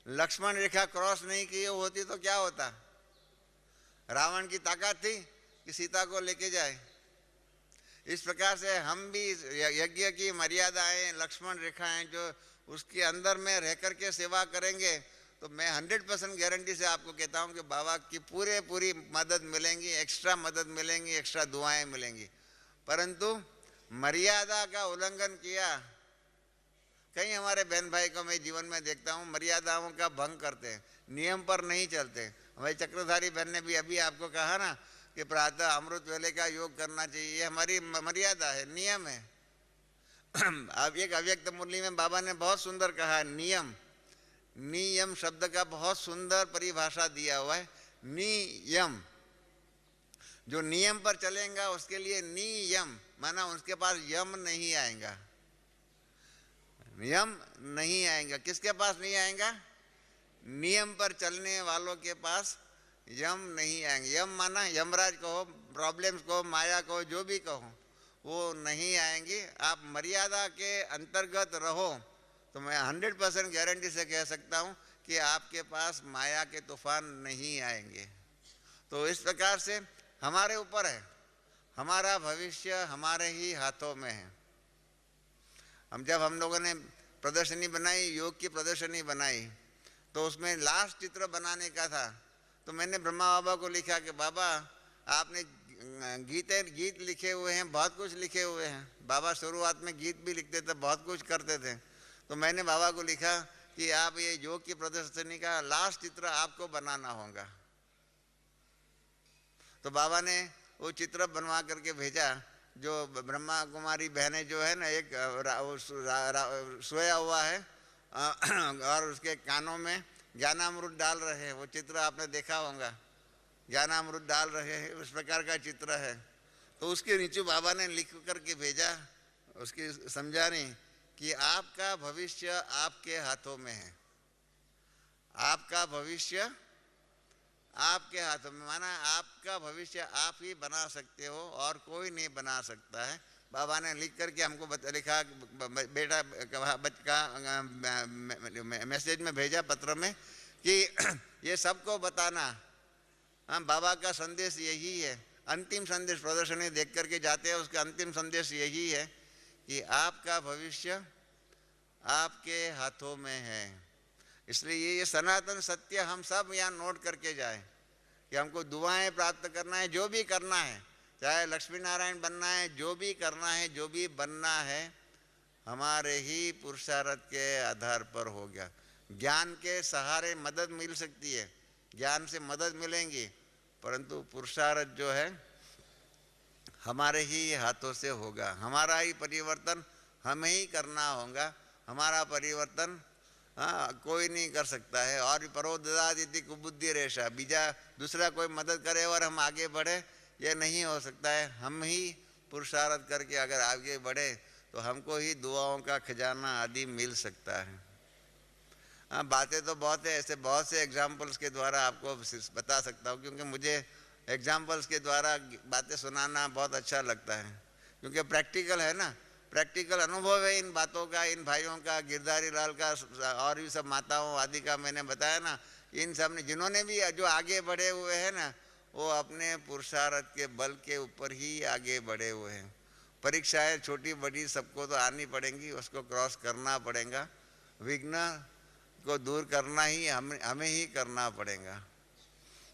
लक्ष्मण रेखा क्रॉस नहीं की होती तो क्या होता? रावण की ताकत थी कि सीता को लेके जाए। इस प्रकार से हम भी यज्ञ की मर्यादाएं लक्ष्मण रेखाएं जो उसके अंदर में रह कर के सेवा करेंगे तो मैं 100% गारंटी से आपको कहता हूं कि बाबा की पूरी मदद मिलेंगी, एक्स्ट्रा मदद मिलेंगी, एक्स्ट्रा दुआएं मिलेंगी। परंतु मर्यादा का उल्लंघन किया, कई हमारे बहन भाई को मैं जीवन में देखता हूं मर्यादाओं का भंग करते हैं, नियम पर नहीं चलते। हमारी चक्रधारी बहन ने भी अभी आपको कहा ना कि प्रातः अमृत वेले का योग करना चाहिए, ये हमारी मर्यादा है, नियम है। अब एक अव्यक्त मुरली में बाबा ने बहुत सुंदर कहा नियम। नियम शब्द का बहुत सुंदर परिभाषा दिया हुआ है। नियम, जो नियम पर चलेगा उसके लिए नियम माना उसके पास यम नहीं आएगा, नियम नहीं आएगा। किसके पास नहीं आएगा? नियम पर चलने वालों के पास यम नहीं आएंगे। यम माना यमराज कहो, प्रॉब्लम्स कहो, माया कहो, जो भी कहो, वो नहीं आएंगी। आप मर्यादा के अंतर्गत रहो तो मैं 100% गारंटी से कह सकता हूँ कि आपके पास माया के तूफान नहीं आएंगे। तो इस प्रकार से हमारे ऊपर है, हमारा भविष्य हमारे ही हाथों में है। जब हम लोगों ने प्रदर्शनी बनाई, योग की प्रदर्शनी बनाई, तो उसमें लास्ट चित्र बनाने का था। तो मैंने ब्रह्मा बाबा को लिखा कि बाबा आपने गीत लिखे हुए हैं, बहुत कुछ लिखे हुए हैं। बाबा शुरुआत में गीत भी लिखते थे, बहुत कुछ करते थे। तो मैंने बाबा को लिखा कि आप ये योग की प्रदर्शनी का लास्ट चित्र आपको बनाना होगा। तो बाबा ने वो चित्र बनवा करके भेजा। जो ब्रह्मा कुमारी बहनें जो है ना, एक सोया हुआ है और उसके कानों में ज्ञानामृत डाल रहे हैं, वो चित्र आपने देखा होगा, ज्ञानामृत डाल रहे हैं, उस प्रकार का चित्र है। तो उसके नीचे बाबा ने लिख करके भेजा, उसकी समझानी कि आपका भविष्य आपके हाथों में है, आपका भविष्य आपके हाथों में, माना आपका भविष्य आप ही बना सकते हो और कोई नहीं बना सकता है। बाबा ने लिख करके हमको लिखा, बेटा का मैसेज में भेजा, पत्र में, कि ये सबको बताना। हाँ, बाबा का संदेश यही है, अंतिम संदेश प्रदर्शनी देख करके जाते हैं, उसका अंतिम संदेश यही है कि आपका भविष्य आपके हाथों में है। इसलिए ये सनातन सत्य हम सब यहाँ नोट करके जाए कि हमको दुआएं प्राप्त करना है, जो भी करना है, चाहे लक्ष्मी नारायण बनना है, जो भी करना है, जो भी बनना है, हमारे ही पुरुषार्थ के आधार पर हो गया। ज्ञान के सहारे मदद मिल सकती है, ज्ञान से मदद मिलेंगी, परंतु पुरुषार्थ जो है हमारे ही हाथों से होगा। हमारा ही परिवर्तन हमें ही करना होगा, हमारा परिवर्तन कोई नहीं कर सकता है। और परोददादिति कुबुद्धि रेशा, बीजा दूसरा कोई मदद करे और हम आगे बढ़े, ये नहीं हो सकता है। हम ही पुरुषार्थ करके अगर आगे बढ़े तो हमको ही दुआओं का खजाना आदि मिल सकता है। हाँ, बातें तो बहुत है, ऐसे बहुत से एग्जाम्पल्स के द्वारा आपको बता सकता हूँ, क्योंकि मुझे एग्जाम्पल्स के द्वारा बातें सुनाना बहुत अच्छा लगता है, क्योंकि प्रैक्टिकल है ना, प्रैक्टिकल अनुभव है इन बातों का, इन भाइयों का, गिरधारी लाल का और भी सब माताओं आदि का मैंने बताया ना। इन सब ने, जिन्होंने भी जो आगे बढ़े हुए हैं ना, वो अपने पुरुषार्थ के बल के ऊपर ही आगे बढ़े हुए हैं। परीक्षाएं छोटी बड़ी सबको तो आनी पड़ेंगी, उसको क्रॉस करना पड़ेगा, विघ्न को दूर करना ही हमें ही करना पड़ेगा।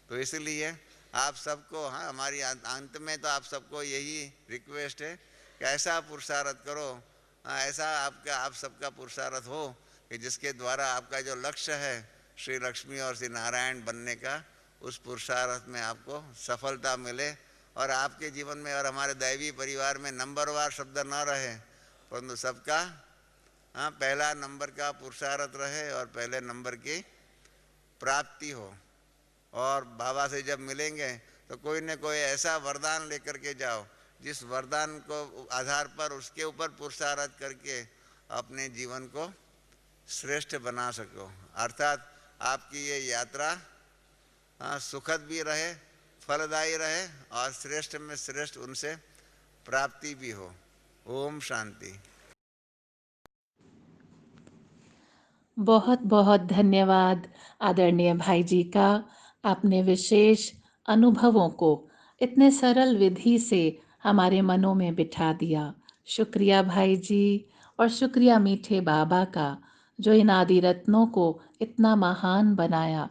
तो इसलिए आप सबको, हाँ, हमारी अंत में तो आप सबको यही रिक्वेस्ट है कि ऐसा पुरुषार्थ करो, ऐसा आप सबका पुरुषार्थ हो कि जिसके द्वारा आपका जो लक्ष्य है श्री लक्ष्मी और श्री नारायण बनने का, उस पुरुषार्थ में आपको सफलता मिले और आपके जीवन में और हमारे दैवी परिवार में नंबरवार शब्द न रहे, परंतु सबका पहला नंबर का पुरुषार्थ रहे और पहले नंबर की प्राप्ति हो। और बाबा से जब मिलेंगे तो कोई न कोई ऐसा वरदान लेकर के जाओ जिस वरदान को आधार पर उसके ऊपर पुरुषार्थ करके अपने जीवन को श्रेष्ठ बना सको। अर्थात आपकी ये यात्रा सुखद भी रहे, फलदायी रहे और श्रेष्ठ में श्रेष्ठ उनसे प्राप्ति भी हो। ओम शांति। बहुत बहुत धन्यवाद आदरणीय भाई जी का। आपने विशेष अनुभवों को इतने सरल विधि से हमारे मनों में बिठा दिया। शुक्रिया भाई जी, और शुक्रिया मीठे बाबा का जो इन आदि रत्नों को इतना महान बनाया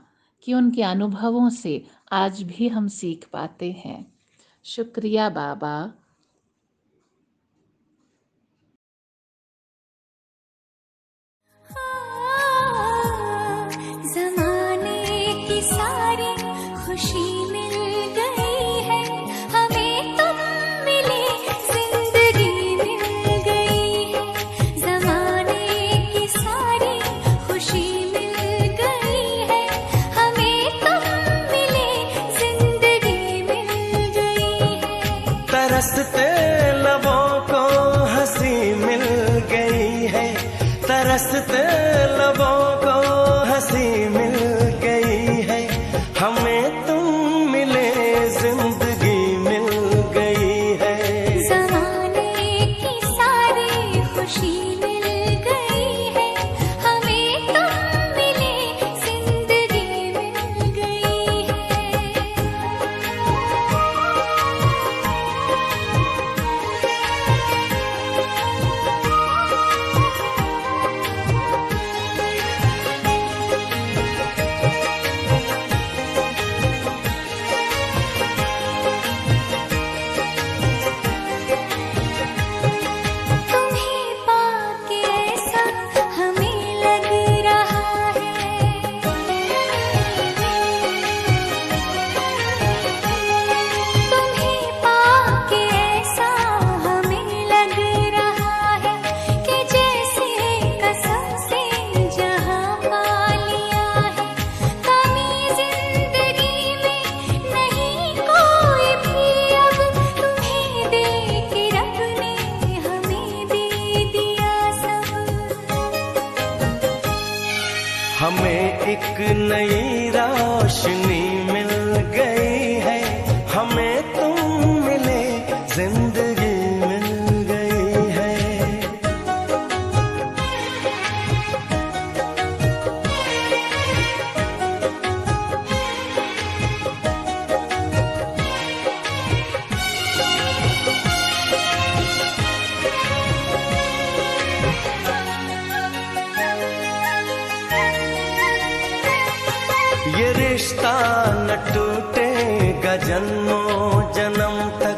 कि उनके अनुभवों से आज भी हम सीख पाते हैं। शुक्रिया बाबा। ज़माने की सारी खुशी मिल गई है, हमें तुम मिले, जिंदगी मिल गई है। ज़माने की सारी खुशी मिल गई है, हमें तुम मिले, जिंदगी मिल गई है। तरसते लबों को हंसी मिल गई है, तरसते लबों को हंसी मिल गई है, हमें तुम मिले, जिंदगी मिल गई है। ज़माने की सारी खुशी मिल गई है, हमें तुम मिले, जिंदगी मिल गई है। तुम्हें पाके ऐसा हमें लग रहा है, तुम्हें पाके ऐसा हमें लग रहा है कि जैसे कसम से जहां पा लिया है। कमी जिंदगी में नहीं कोई भी, अब तुम्हें दे के रब ने हमें दे दिया सब। हमें एक नई रोशनी मिल गई है, हमें तुम मिले, जिंदगी मिल गई है। ये रिश्ता न टूटेगा जन्मों जन्म तक,